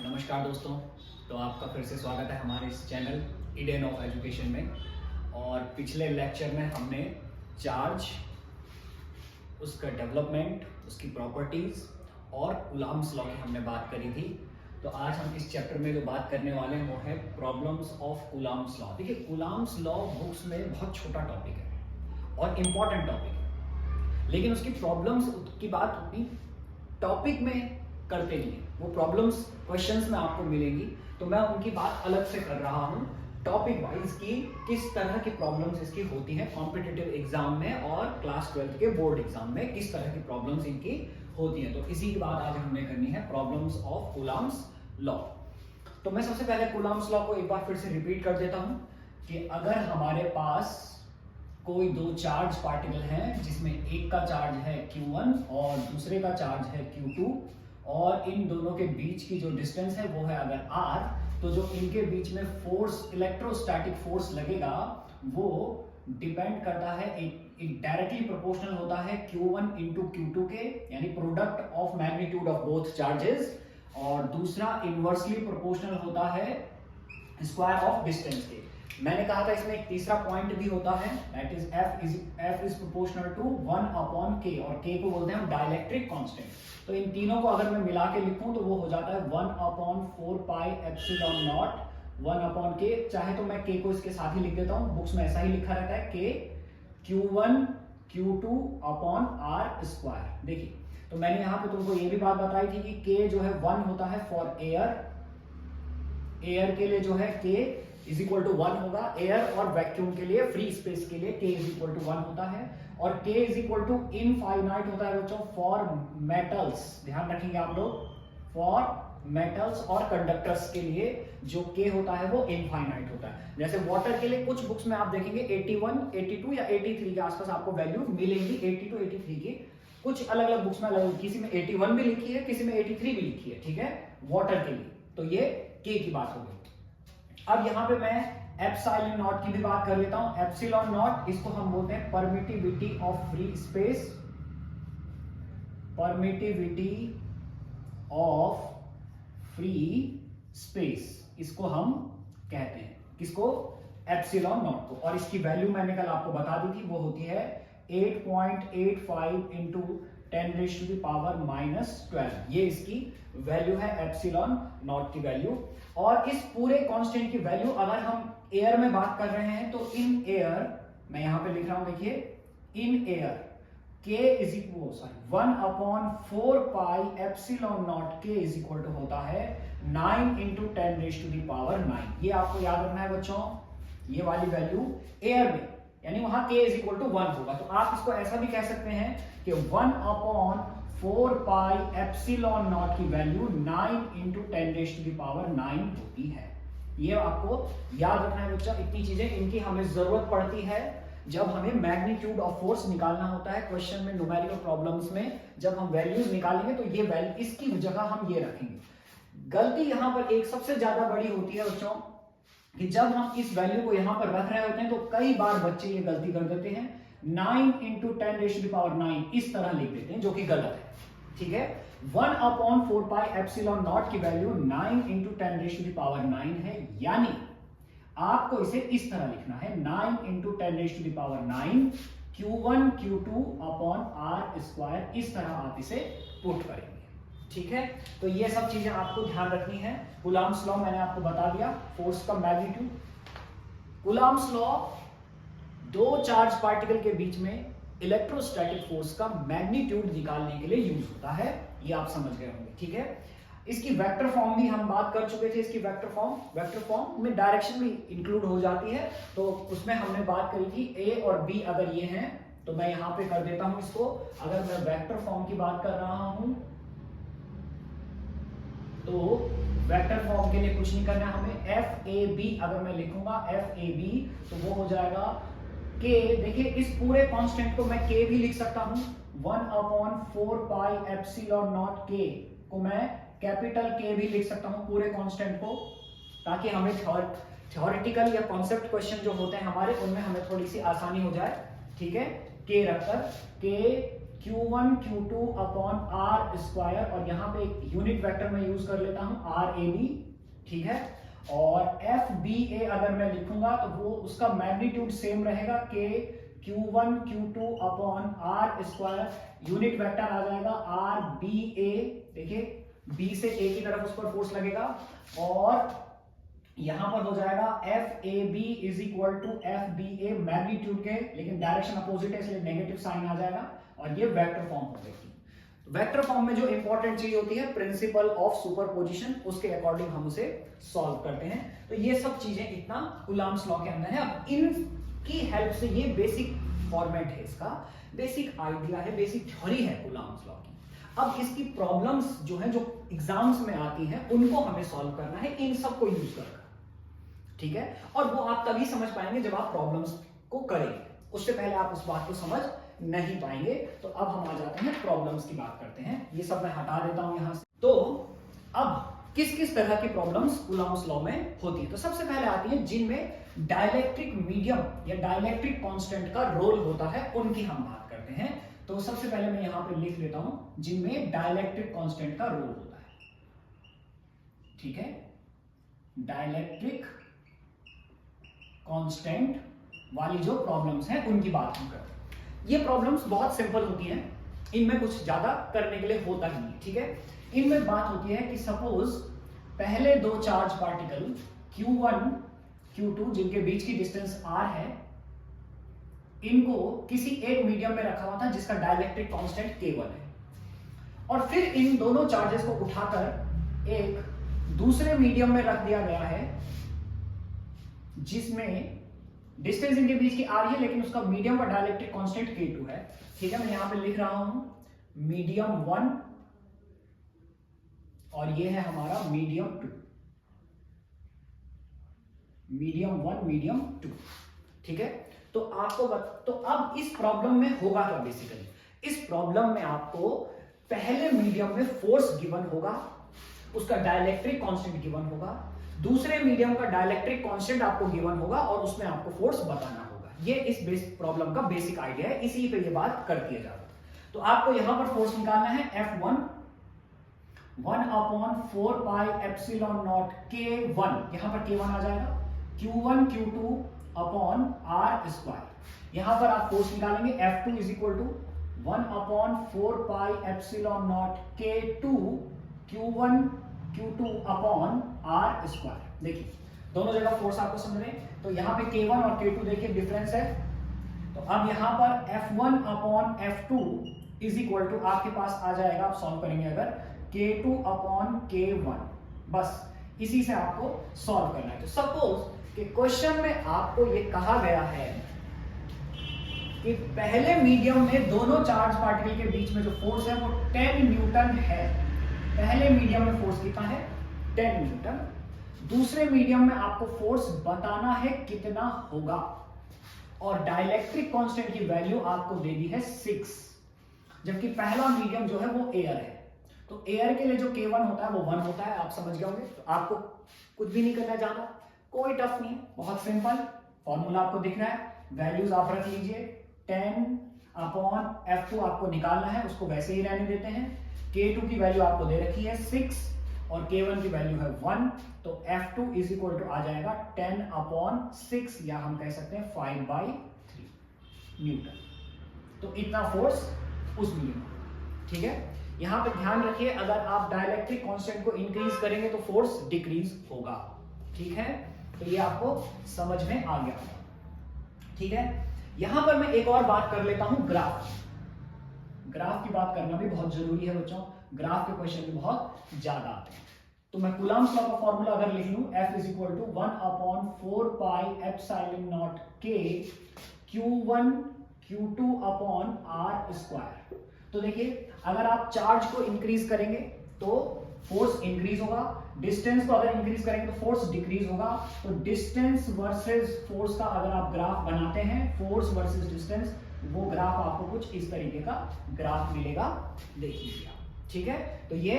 नमस्कार दोस्तों। तो आपका फिर से स्वागत है हमारे इस चैनल ईडन ऑफ एजुकेशन में। और पिछले लेक्चर में हमने चार्ज, उसका डेवलपमेंट, उसकी प्रॉपर्टीज़ और कूलम्ब्स लॉ की हमने बात करी थी। तो आज हम इस चैप्टर में जो बात करने वाले हैं वो है प्रॉब्लम्स ऑफ कूलम्ब्स लॉ। देखिए, कूलम्ब्स लॉ बुक्स में बहुत छोटा टॉपिक है और इम्पॉर्टेंट टॉपिक है, लेकिन उसकी प्रॉब्लम्स की बात उतनी टॉपिक में करते नहीं है। वो प्रॉब्लम्स क्वेश्चंस में आपको मिलेंगी, तो मैं उनकी बात अलग से कर रहा हूँ टॉपिक वाइज की किस तरह की प्रॉब्लम्स इसकी होती हैं कॉम्पिटिटिव एग्जाम में और क्लास 12 के बोर्ड एग्जाम में किस तरह की प्रॉब्लम्स इनकी होती हैं। तो इसी की बात आज हमने करनी है, प्रॉब्लम्स ऑफ कूलम्ब्स लॉ। तो मैं सबसे पहले कूलम्ब्स लॉ को एक बार फिर से रिपीट कर देता हूँ कि अगर हमारे पास कोई दो चार्ज पार्टिकल हैं जिसमें एक का चार्ज है Q1 और दूसरे का चार्ज है Q2 और इन दोनों के बीच की जो डिस्टेंस है वो है अगर R, तो जो इनके बीच में फोर्स, इलेक्ट्रोस्टैटिक फोर्स लगेगा वो डिपेंड करता है, एक डायरेक्टली प्रोपोर्शनल होता है Q1 इंटू Q2 के, यानी product of magnitude of both charges, और दूसरा इनवर्सली प्रोपोर्शनल होता है स्क्वायर ऑफ डिस्टेंस के। मैंने कहा था इसमें एक तीसरा पॉइंट भी होता है, that is F is proportional to 1 upon K, और K को बोलते हैं हम डाइलेक्ट्रिक कांस्टेंट। तो इन तीनों को अगर मैं मिला के लिखूं तो वो हो जाता है 1 upon 4 pi epsilon not 1 upon K। चाहे तो मैं K को इसके साथ ही लिख देता हूं, बुक्स में ऐसा ही लिखा रहता है K Q1 Q2 upon R square. देखिए, तो मैंने यहाँ पे तुमको ये भी बात बताई थी कि K जो है 1 होता है फॉर एयर के लिए जो है K इज इक्वल टू 1 होगा, एयर और वैक्यूम के लिए, फ्री स्पेस के लिए K इज इक्वल टू 1 होता है, और K is equal to infinite होता है बच्चों फॉर मेटल्स। ध्यान रखेंगे आप लोग, फॉर मेटल्स और कंडक्टर्स के लिए जो K होता है वो इनफाइनाइट होता है। जैसे वाटर के लिए कुछ बुक्स में आप देखेंगे 81, 82 या 83 के आसपास आपको वैल्यू मिलेगी, 82, 83 की। कुछ अलग अलग बुक्स में किसी में 81 भी लिखी है, किसी में 83 भी लिखी है, ठीक है, वाटर के लिए। तो ये K की बात हो गई। अब यहां पे मैं एप्सिलॉन नॉट की भी बात कर लेता हूं। एप्सिलॉन नॉट, इसको हम बोलते हैं permittivity of free space, permittivity of free space, इसको हम कहते हैं, किसको? एप्सिलॉन नॉट को। और इसकी वैल्यू मैंने कल आपको बता दी थी, वो होती है 8.85 इंटू 10⁻⁻12। ये इसकी वैल्यू है एप्सिलॉन नॉट की वैल्यू। और इस पूरे कांस्टेंट की वैल्यू अगर हम एयर में बात कर रहे हैं तो इन एयर, मैं यहां पे लिख रहा हूं, देखिए, in air K is equal 1 upon 4 pi epsilon not K is equal to होता है 9 इंटू 10⁻⁹। ये आपको याद रखना है बच्चों, ये वाली वैल्यू एयर में, यानी वहां K इज इक्वल टू 1 होगा। तो आप इसको ऐसा भी कह सकते हैं कि 1 अपॉन 4 पाई एप्सिलॉन नॉट की वैल्यू 9 इंटू 10⁻⁹ होती है। ये आपको याद रखना है बच्चा। इतनी चीजें इनकी हमें जरूरत पड़ती है जब हमें मैग्नीट्यूड ऑफ फोर्स निकालना होता है क्वेश्चन में, न्यूमेरिकल प्रॉब्लम्स में जब हम वैल्यूज निकालेंगे तो ये वैल्यू, इसकी जगह हम ये रखेंगे। गलती यहां पर एक सबसे ज्यादा बड़ी होती है बच्चों कि जब हम इस वैल्यू को यहां पर रख रहे होते हैं तो कई बार बच्चे ये गलती कर देते हैं, 9 इंटू 10⁻⁹ इस तरह लिख देते हैं, जो कि गलत है, ठीक है। 1 अपॉन 4 पाई एप्सिलॉन नॉट की वैल्यू 9 इंटू 10⁻⁹ है, यानी आपको इसे इस तरह लिखना है 9 into 10⁻⁹ Q1 Q2 upon R square, इस तरह आप इसे पुट करेंगे, ठीक है। तो ये सब चीजें आपको ध्यान रखनी है। कूलम्ब्स लॉ मैंने आपको बता दिया, फोर्स का मैग्नीट्यूड। कूलम्ब्स लॉ दो चार्ज पार्टिकल के बीच में इलेक्ट्रोस्टैटिक फोर्स का मैग्नीट्यूड निकालने के लिए यूज होता है, ये आप समझ गए होंगे, ठीक है। इसकी वेक्टर फॉर्म भी हम बात कर चुके थे। इसकी वेक्टर फॉर्म में डायरेक्शन भी इंक्लूड हो जाती है, तो उसमें हमने बात करी थी A और B अगर ये हैं, तो मैं यहां पे कर देता हूं इसको। अगर मैं वेक्टर फॉर्म की बात कर रहा हूं तो वेक्टर फॉर्म के लिए कुछ नहीं करना हमें, FAB अगर मैं लिखूंगा FAB तो वो हो जाएगा K। देखिए, इस पूरे कांस्टेंट को मैं K भी लिख सकता हूं, 1 upon 4 pi epsilon not K को मैं कैपिटल K भी लिख सकता हूं पूरे कांस्टेंट को, ताकि हमें थ्योरेटिकल या कॉन्सेप्ट क्वेश्चन जो होते हैं हमारे, उनमें हमें थोड़ी सी आसानी हो जाए, ठीक है। K रखकर K Q1 Q2 upon R square, और यहां पे एक यूनिट वेक्टर मैं यूज कर लेता हूं आर ए बी, ठीक है। और एफ बी ए अगर मैं लिखूंगा तो वो उसका मैग्नीट्यूड सेम रहेगा के Q1 Q2 upon R square, unit vector आ जाएगा आर बी ए, देखिए बी से ए की तरफ उस पर फोर्स लगेगा, और यहां पर हो जाएगा F A B is equal to F B A magnitude के, लेकिन डायरेक्शन अपोजिट है इसलिए नेगेटिव साइन आ जाएगा, और ये वेक्टर फॉर्म हो जाएगी। वेक्टर फॉर्म में जो इंपॉर्टेंट चीज होती है प्रिंसिपल ऑफ सुपरपोजिशन, उसके अकॉर्डिंग हम उसे सॉल्व करते हैं। तो ये सब चीजें इतना कूलम्ब्स लॉ के अंदर है। अब इनकी हेल्प से, ये बेसिक फॉर्मेट है इसका, बेसिक आइडिया है, बेसिक थ्योरी है कूलम्ब्स लॉ की। अब इसकी प्रॉब्लम्स जो है, जो एग्जाम्स में आती हैं, उनको हमें सॉल्व करना है इन सबको यूज कर, ठीक है। और वो आप तभी समझ पाएंगे जब आप प्रॉब्लम्स को करेंगे, उससे पहले आप उस बात को समझ नहीं पाएंगे। तो अब हम आ जाते हैं प्रॉब्लम्स की बात करते हैं, ये सब मैं हटा देता हूं यहां से। तो अब किस किस तरह की प्रॉब्लम्स कूलम्ब्स लॉ में होती है, तो सबसे पहले आती है जिनमें डाइलेक्ट्रिक मीडियम या डाइलेक्ट्रिक कांस्टेंट का रोल होता है, उनकी हम बात करते हैं। तो सबसे पहले मैं यहां पे लिख लेता हूं जिनमें डाइलेक्ट्रिक कांस्टेंट का रोल होता है, ठीक है। डाइलेक्ट्रिक कांस्टेंट वाली जो प्रॉब्लम्स हैं उनकी बात हम करते हैं। ये प्रॉब्लम्स बहुत सिंपल होती हैं, इनमें कुछ ज्यादा करने के लिए होता ही नहीं, ठीक है। इनमें बात होती है कि सपोज पहले दो चार्ज पार्टिकल Q1 Q2 जिनके बीच की डिस्टेंस r है, इनको किसी एक मीडियम में रखा हुआ था जिसका डाइलेक्ट्रिक कांस्टेंट K1 है, और फिर इन दोनों चार्जेस को उठाकर एक दूसरे मीडियम में रख दिया गया है जिसमें डिस्टेंस इनके बीच की आ रही है, लेकिन उसका मीडियम का डाइलेक्ट्रिक कांस्टेंट K2 है, ठीक है। मैं यहां पे लिख रहा हूं मीडियम 1 और ये है हमारा मीडियम 2, मीडियम 1 मीडियम 2, ठीक है। तो अब इस प्रॉब्लम में होगा क्या, बेसिकली इस प्रॉब्लम में आपको पहले मीडियम में फोर्स गिवन होगा, उसका डाइलेक्ट्रिक कांस्टेंट गिवन होगा, दूसरे मीडियम का डाइलेक्ट्रिक कांस्टेंट आपको गिवन होगा, और उसमें आपको फोर्स बताना होगा। ये इस प्रॉब्लम का बेसिक आइडिया है, इसी पे ये बात करती है ज्यादा। तो आपको यहां पर फोर्स निकालना है F1 1 upon 4 pi epsilon not K1, यहां पर K1 आ जाएगा, Q1 Q2 upon R square. यहां पर आप फोर्स निकालेंगे F2 is equal to 1 upon 4 pi epsilon not K2 Q1 Q2 upon R square. देखिए दोनों जगह फोर्स आपको समझ रहे हैं, तो यहां पे K1 और K2 देखिए डिफरेंस है, तो अब यहां पर F1 upon F2 is equal to आपके पास आ जाएगा, आप सॉल्व करेंगे अगर, K2 अपॉन K1, बस इसी से आपको सॉल्व करना है। तो सपोज कि क्वेश्चन में आपको ये कहा गया है कि पहले मीडियम में दोनों चार्ज पार्टिकल के बीच में जो फोर्स है वो 10 न्यूटन है। पहले मीडियम में फोर्स कितना है, 10 न्यूटन। दूसरे मीडियम में आपको फोर्स बताना है कितना होगा, और डाइलेक्ट्रिक कांस्टेंट की वैल्यू आपको दे दी है 6, जबकि पहला मीडियम जो है वो एयर है। तो एयर के लिए जो K1 होता है वो 1 होता है, आप समझ गए होंगे। तो आपको कुछ भी नहीं करना ज्यादा, कोई टफ नहीं है, बहुत सिंपल फॉर्मूला आपको दिख रहा है, वैल्यूज आप रख लीजिए, 10 अपॉन F2 आपको निकालना है, उसको वैसे ही रहने देते हैं। K2 की वैल्यू आपको दे रखी है 6 और K1 की वैल्यू है 1, तो F2 इज इक्वल टू आ जाएगा 10 अपॉन 6, या हम कह सकते हैं 5/3 न्यूटन। तो इतना फोर्स उस मीडियम में, ठीक है। यहां पे ध्यान रखिए, अगर आप डाइलेक्ट्रिक कांस्टेंट को इंक्रीज करेंगे तो फोर्स डिक्रीज होगा, ठीक है। तो ये आपको समझ में आ गया होगा, ठीक है। यहां पर मैं एक और बात कर लेता हूं, ग्राफ की बात करना भी बहुत जरूरी है बच्चों, ग्राफ के क्वेश्चन भी बहुत ज्यादा आते हैं। तो मैं कूलम्ब्स लॉ का फॉर्मूला अगर लिख लूं, F is equal to 1 upon 4 pi epsilon not K Q1 Q2 upon R square. तो देखिए अगर आप चार्ज को इंक्रीज करेंगे तो फोर्स इंक्रीज होगा, डिस्टेंस को अगर इंक्रीज करेंगे तो फोर्स डिक्रीज होगा। तो डिस्टेंस वर्सेस फोर्स का अगर आप ग्राफ बनाते हैं, फोर्स वर्सेस डिस्टेंस, वो ग्राफ आपको कुछ इस तरीके का ग्राफ मिलेगा, देख लीजिए आप, ठीक है। तो ये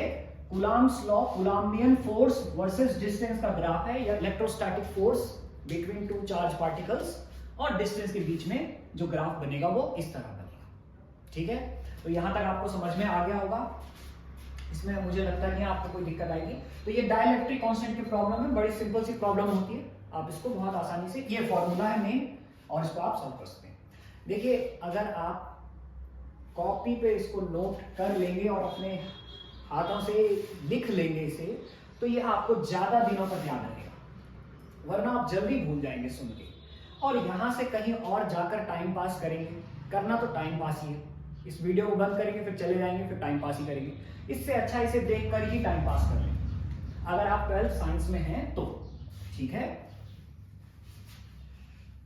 Coulomb's law, Coulombian force versus distance का ग्राफ है, या electrostatic force between two charge particles और डिस्टेंस के बीच में जो ग्राफ बनेगा वो इस तरह बनेगा, ठीक है। तो यहां तक आपको समझ में आ गया होगा, इसमें मुझे लगता नहीं आपको कोई दिक्कत आएगी। तो ये डाइलेक्ट्रिक कांस्टेंट की प्रॉब्लम है, बड़ी सिंपल सी प्रॉब्लम होती है, आप इसको बहुत आसानी से, ये फॉर्मूला है मेन और इसको आप सॉल्व कर सकते हैं। देखिए अगर आप कॉपी पे इसको नोट कर लेंगे और अपने हाथों से लिख लेंगे इसे, तो ये आपको ज्यादा दिनों तक याद रहेगा, वरना आप जल्दी भूल जाएंगे सुन के, और यहां से कहीं और जाकर टाइम पास करेंगे, करना तो टाइम पास ही है, इस वीडियो को बंद करेंगे फिर चले जाएंगे फिर टाइम पास ही करेंगे, इससे अच्छा इसे देखकर ही टाइम पास कर लेंगे, अगर आप 12th साइंस में हैं तो। ठीक है,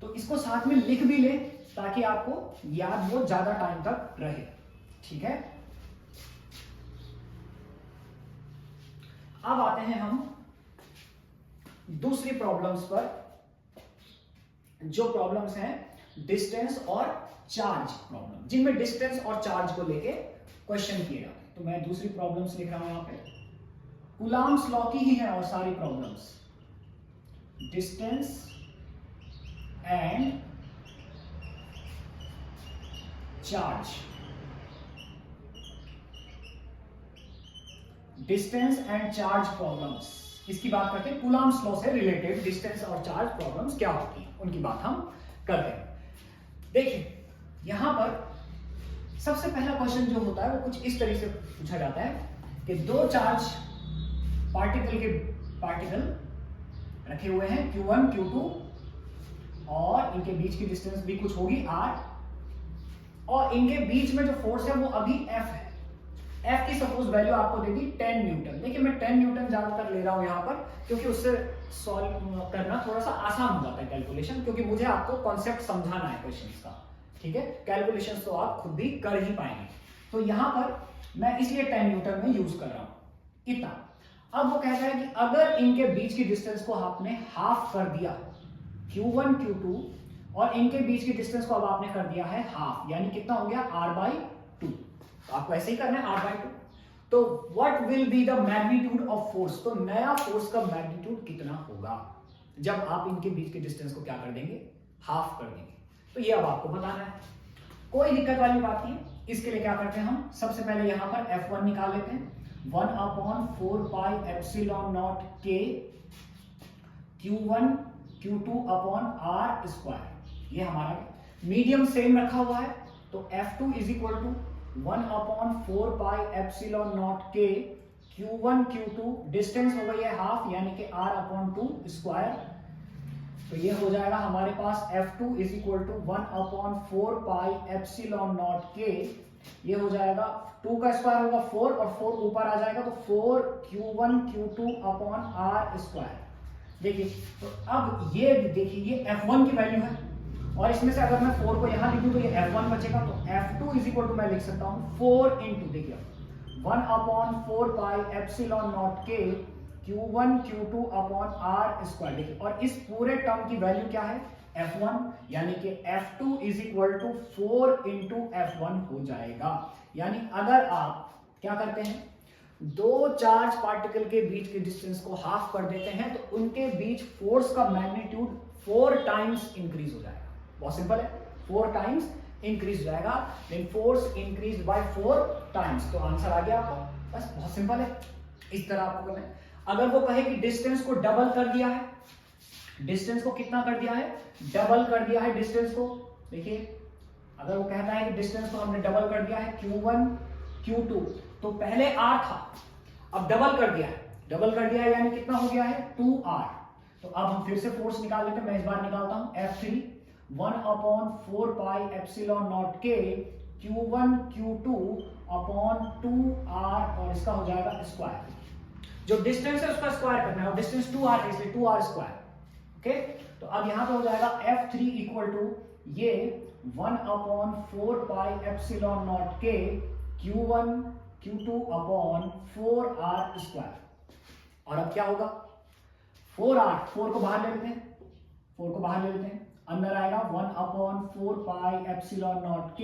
तो इसको साथ में लिख भी ले ताकि आपको याद वो ज्यादा टाइम तक रहे। ठीक है, अब आते हैं हम दूसरी प्रॉब्लम्स पर, जो प्रॉब्लम्स हैं डिस्टेंस और चार्ज प्रॉब्लम, जिनमें डिस्टेंस और चार्ज को लेके क्वेश्चन किए जाते हैं। तो मैं दूसरी प्रॉब्लम्स लिख रहा हूं यहां पे, कूलम्ब्स लॉ की ही है और सारी problems, distance and charge, distance and charge problems, इसकी बात करते हैं। कूलम्ब्स लॉ से रिलेटेड डिस्टेंस और चार्ज प्रॉब्लम्स क्या होती हैं उनकी बात हम करते हैं। देखिए यहां पर सबसे पहला क्वेश्चन जो होता है वो कुछ इस तरीके से पूछा जाता है कि दो चार्ज पार्टिकल रखे हुए हैं Q1 Q2 और इनके बीच की डिस्टेंस भी कुछ होगी R, और इनके बीच में जो फोर्स है वो अभी F है। F की सपोज वैल्यू आपको दे दी 10 न्यूटन। देखिए मैं 10 न्यूटन ज्यादातर ले रहा हूं यहां पर क्योंकि उससे सॉल्व करना थोड़ा सा आसान हो जाता है कैलकुलेशन, क्योंकि मुझे आपको कॉन्सेप्ट समझाना है क्वेश्चन का। ठीक है, कैलकुलेशन तो आप खुद भी कर ही पाएंगे, तो यहां पर मैं इसलिए 10 न्यूटन में यूज कर रहा हूं इतना। अब वो कहता है कि अगर इनके बीच की डिस्टेंस को आपने हाफ कर दिया Q1 Q2 और इनके बीच की डिस्टेंस को अब आपने कर दिया है हाफ, यानी कितना हो गया R/2, तो आपको ऐसे ही करना है R/2। तो what will be the magnitude of force, तो नया फोर्स का मैग्नीट्यूड कितना होगा जब आप इनके बीच के डिस्टेंस को क्या कर देंगे, हाफ कर देंगे। तो ये अब आपको बताना है, कोई दिक्कत वाली बात नहीं। इसके लिए क्या करते हैं हम, सबसे पहले यहां पर F1 निकाल लेते हैं, 1/4πε0 K Q1 Q2 upon R square, ये हमारा मीडियम सेम रखा हुआ है, तो F2 is equal to 1/4πε0 K Q1 Q2, distance हो गई है हाफ यानी कि R/2 स्क्वायर, तो ये हो जाएगा हमारे पास F2 is equal to 1/4πε0 K, ये हो जाएगा 2 का स्क्वायर होगा 4 और 4 ऊपर आ जाएगा तो 4Q1 Q2 upon R square. देखिए तो अब ये देखिए ये F1 की वैल्यू है और इसमें से अगर मैं 4 को यहां लिखूं तो ये F1 बचेगा, तो F2 इज इक्वल टू मैं लिख सकता हूं 4 इंटू, देखिए 1/4πε0 K Q1 Q2 upon R square. देखिए और इस पूरे टर्म की वैल्यू क्या है F1, यानी कि F2 is equal to 4 into F1 हो जाएगा। यानी अगर आप क्या करते हैं, दो चार्ज पार्टिकल के बीच के डिस्टेंस को हाफ कर देते हैं तो उनके बीच फोर्स का मैग्नीट्यूड 4 टाइम्स इंक्रीज हो जाएगा। बहुत सिंपल है, 4 टाइम्स इंक्रीज हो जाएगा, then force increase by 4 times, तो आंसर आ गया आपका। बस बहुत सिंपल है, इस तरह आपको करना है। अगर वो कहे कि डिस्टेंस को डबल कर दिया है, डिस्टेंस को कितना कर दिया है, डबल कर दिया है डिस्टेंस को, देखिए अगर वो कहता है कि डिस्टेंस को हमने डबल कर दिया है Q1 Q2, तो पहले R था अब डबल कर दिया है, डबल कर दिया है यानी कितना हो गया है 2R। तो अब हम फिर से फोर्स निकाल लेते हैं, मैं इस बार निकालता हूं F3 1/4πε0 K Q1 Q2 upon 2R और इसका हो जाएगा स्क्वायर, जो डिस्टेंस है उसका स्क्वायर करना है और डिस्टेंस 2R है इसलिए 2R स्क्वायर। ओके, तो अब यहां पे हो जाएगा F3 इक्वल टू ये 1/4πε0 K Q1 Q2 upon 4R square. और अब क्या होगा 4R, 4 को बाहर ले लेते हैं, 4 को बाहर ले लेते हैं, अंदर आएगा 1/4πε0 K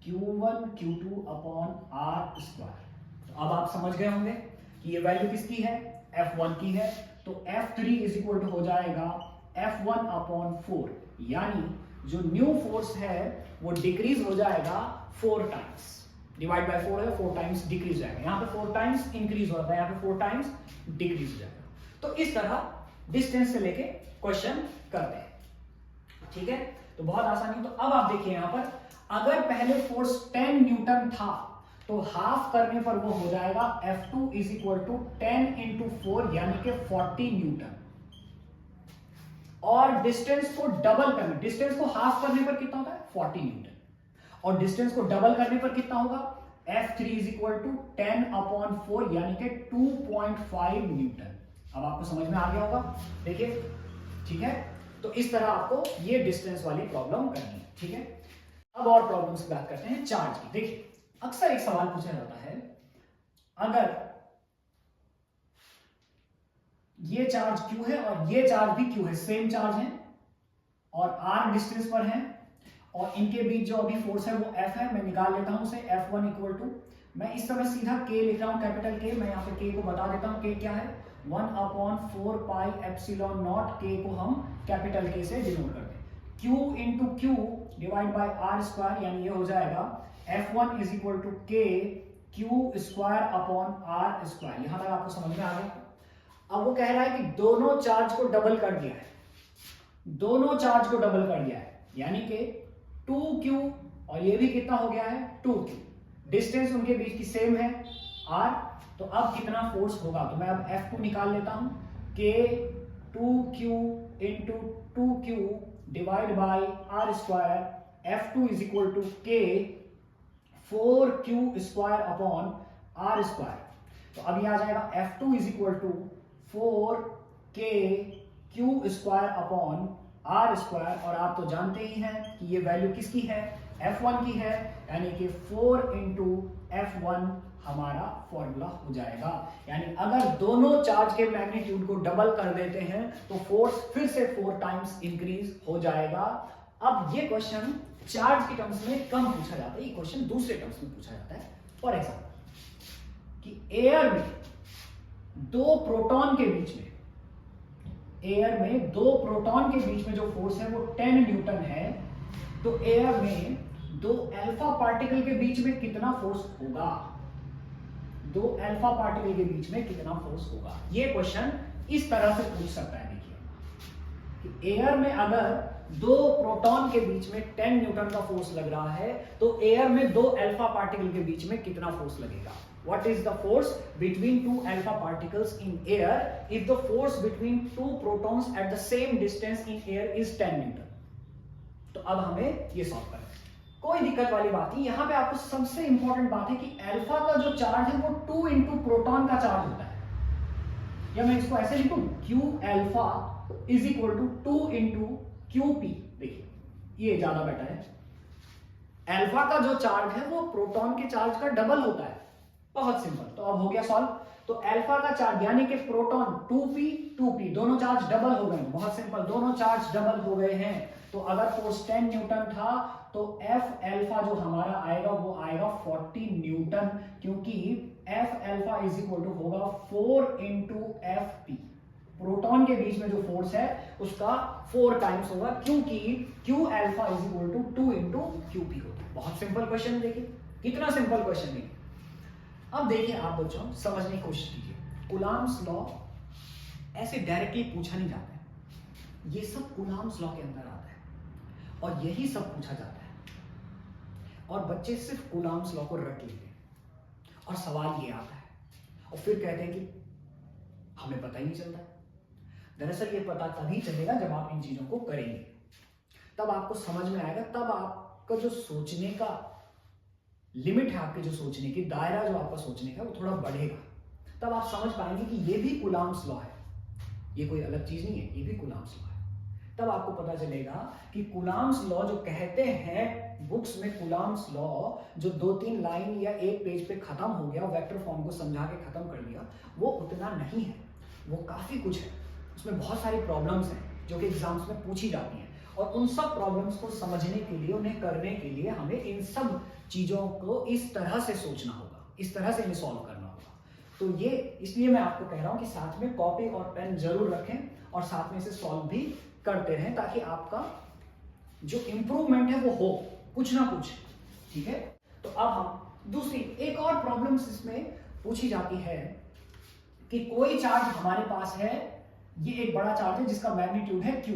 Q1 Q2 upon R square. तो अब आप समझ गए होंगे कि ये वैल्यू किसकी है, F1 की है, तो F3 इज इक्वल टू हो जाएगा F1 अपॉन 4, यानी जो न्यू फोर्स है वो डिक्रीज हो जाएगा 4 टाइम्स। डिवाइड बाय 4 है, 4 टाइम्स डिक्रीज जाएगा, यहाँ पे 4 टाइम्स इंक्रीज हो रहा है, यहाँ पे 4 टाइम्स डिक्रीज हो जाएगा। तो इस तरह डिस्टेंस से लेके क्वेश्चन करते हैं, ठीक है। तो बहुत आसानी। तो अब आप देखिए यहाँ पर, अगर पहले फोर्स 10 न्यूटन था तो हाफ करने पर वो हो जाएगा F2 is equal to 10 into 4 यानी कि 40 न्यूटन। और डिस्टेंस को डबल करने, डिस्टेंस को हाफ करने पर कितना होता है 40 न्यूटन, और डिस्टेंस को डबल करने पर कितना होगा F3 इज इक्वल टू 10/4 यानी कि 2.5 न्यूटन। अब आपको समझ में आ गया होगा, देखिए, ठीक है। तो इस तरह आपको ये डिस्टेंस वाली प्रॉब्लम करनी है, ठीक है। अब और प्रॉब्लम्स की बात करते हैं चार्ज की। देखिए, अक्सर एक सवाल पूछा जाता है, अगर ये चार्ज Q है और ये चार्ज भी Q है, सेम चार्ज है और R डिस्टेंस पर है, और इनके बीच जो अभी फोर्स है वो F है, मैं निकाल लेता हूं उसे, F1 इक्वल टू, मैं इस समय सीधा K लिख रहा हूं, कैपिटल K। मैं यहाँ पे K को बता देता हूं, K क्या है 1/4 पाई एप्सिलॉन नॉट, K को हम कैपिटल K से डिनोट करते हैं। Q into Q divide by R square, यानी ये हो जाएगा F1 is equal to K Q square upon R square. यहां तक आपको समझ में आ गया। अब वो कह रहा है कि दोनों चार्ज को डबल कर दिया है, दोनों चार्ज को डबल कर दिया है, यानी कि 2Q और ये भी कितना हो गया है 2Q, डिस्टेंस उनके बीच की सेम है R। तो अब कितना फोर्स होगा, तो मैं अब F को निकाल लेता हूं, K 2Q into 2Q divide by R square, F2 is equal to K 4Q square upon R square. तो अब ये आ जाएगा F2 is equal to 4K Q square upon R square, और आप तो जानते ही हैं कि ये वैल्यू किसकी है F1 की है, यानी कि 4 इंटू F1 हमारा फॉर्मूला हो जाएगा। यानी अगर दोनों चार्ज के मैग्नीट्यूड को डबल कर देते हैं तो फोर्स फिर से 4 टाइम्स इंक्रीज हो जाएगा। अब ये क्वेश्चन चार्ज के टर्म्स में कम पूछा जाता है, ये क्वेश्चन दूसरे टर्म्स में पूछा जाता है। फॉर एग्जाम्पल कि एयर में दो प्रोटॉन के बीच में, एयर में दो प्रोटॉन के बीच में जो फोर्स है वो 10 न्यूटन है, तो एयर में दो अल्फा पार्टिकल के बीच में कितना फोर्स होगा, दो अल्फा पार्टिकल के बीच में कितना फोर्स होगा। ये क्वेश्चन इस तरह से पूछ सकता है। देखिए कि एयर में अगर दो प्रोटॉन के बीच में 10 न्यूटन का फोर्स लग रहा है तो एयर में दो अल्फा पार्टिकल के बीच में कितना फोर्स लगेगा। What is the force between two alpha particles in air if the force between two protons at the same distance in air is 10 Newton? तो अब हमें ये सॉल्व करना है, कोई दिक्कत वाली बात नहीं। यहां पे आपको सबसे इंपॉर्टेंट बात है कि अल्फा का जो चार्ज है वो 2 इंटू प्रोटॉन का चार्ज होता है, या मैं इसको ऐसे लिखूं Q alpha is equal to 2 into QP। देखिए ये ज्यादा बेटर है, अल्फा का जो चार्ज है वो प्रोटॉन के चार्ज का डबल होता है। बहुत सिंपल, तो अब हो गया सॉल्व। तो अल्फा का चार्ज यानी कि प्रोटॉन 2p दोनों चार्ज डबल हो गए। बहुत सिंपल, दोनों चार्ज डबल हो गए हैं। तो अगर फोर्स 10 न्यूटन था तो F अल्फा जो हमारा आएगा वो आएगा 40 न्यूटन, क्योंकि F alpha is equal to होगा 4 इंटू FP। प्रोटॉन के बीच में जो फोर्स है उसका 4 टाइम्स होगा, क्योंकि Q alpha is equal to 2 into QP होता है। बहुत सिंपल क्वेश्चन, देखिए कितना सिंपल क्वेश्चन है। अब देखिए आप बच्चों समझने की कोशिश कीजिए, कूलॉम्स लॉ ऐसे डायरेक्टली पूछा नहीं जाता है, ये सब कूलॉम्स लॉ के अंदर आता है और यही सब पूछा जाता है, और बच्चे सिर्फ कूलॉम्स लॉ को रट लेते हैं और सवाल ये आता है और फिर कहते हैं कि हमें पता ही नहीं चलता है। दरअसल ये पता तभी चलेगा जब आप इन चीजों को करेंगे, तब आपको समझ में आएगा, तब आपका जो सोचने का लिमिट है, आपके जो सोचने की दायरा जो आपका सोचने का वो थोड़ा बढ़ेगा, तब आप समझ पाएंगे कि ये भी कूलॉम्स लॉ है, ये कोई अलग चीज नहीं है, ये भी कूलॉम्स लॉ है। तब आपको पता चलेगा कि कूलॉम्स लॉ जो कहते हैं बुक्स में, कूलॉम्स लॉ जो 2-3 लाइन या एक पेज पे खत्म हो गया, वेक्टर फॉर्म को समझा के खत्म कर दिया, वो उतना नहीं है, वो काफी कुछ है। उसमें बहुत सारी प्रॉब्लम्स हैं जो कि एग्जाम्स में पूछी जाती हैं, और उन सब प्रॉब्लम्स को समझने के लिए, उन्हें करने के लिए हमें इन सब चीजों को इस तरह से सोचना होगा, इस तरह से इन्हें सॉल्व करना होगा। तो ये इसलिए मैं आपको कह रहा हूं कि साथ में कॉपी और पेन जरूर रखें और साथ में इसे सॉल्व भी करते रहें, ताकि आपका जो इंप्रूवमेंट है वो हो कुछ ना कुछ, ठीक है। तो अब हम दूसरी एक और प्रॉब्लम इसमें पूछी जाती है कि कोई चार्ज हमारे पास है, ये एक बड़ा चार्ज है जिसका मैग्नीट्यूड है Q,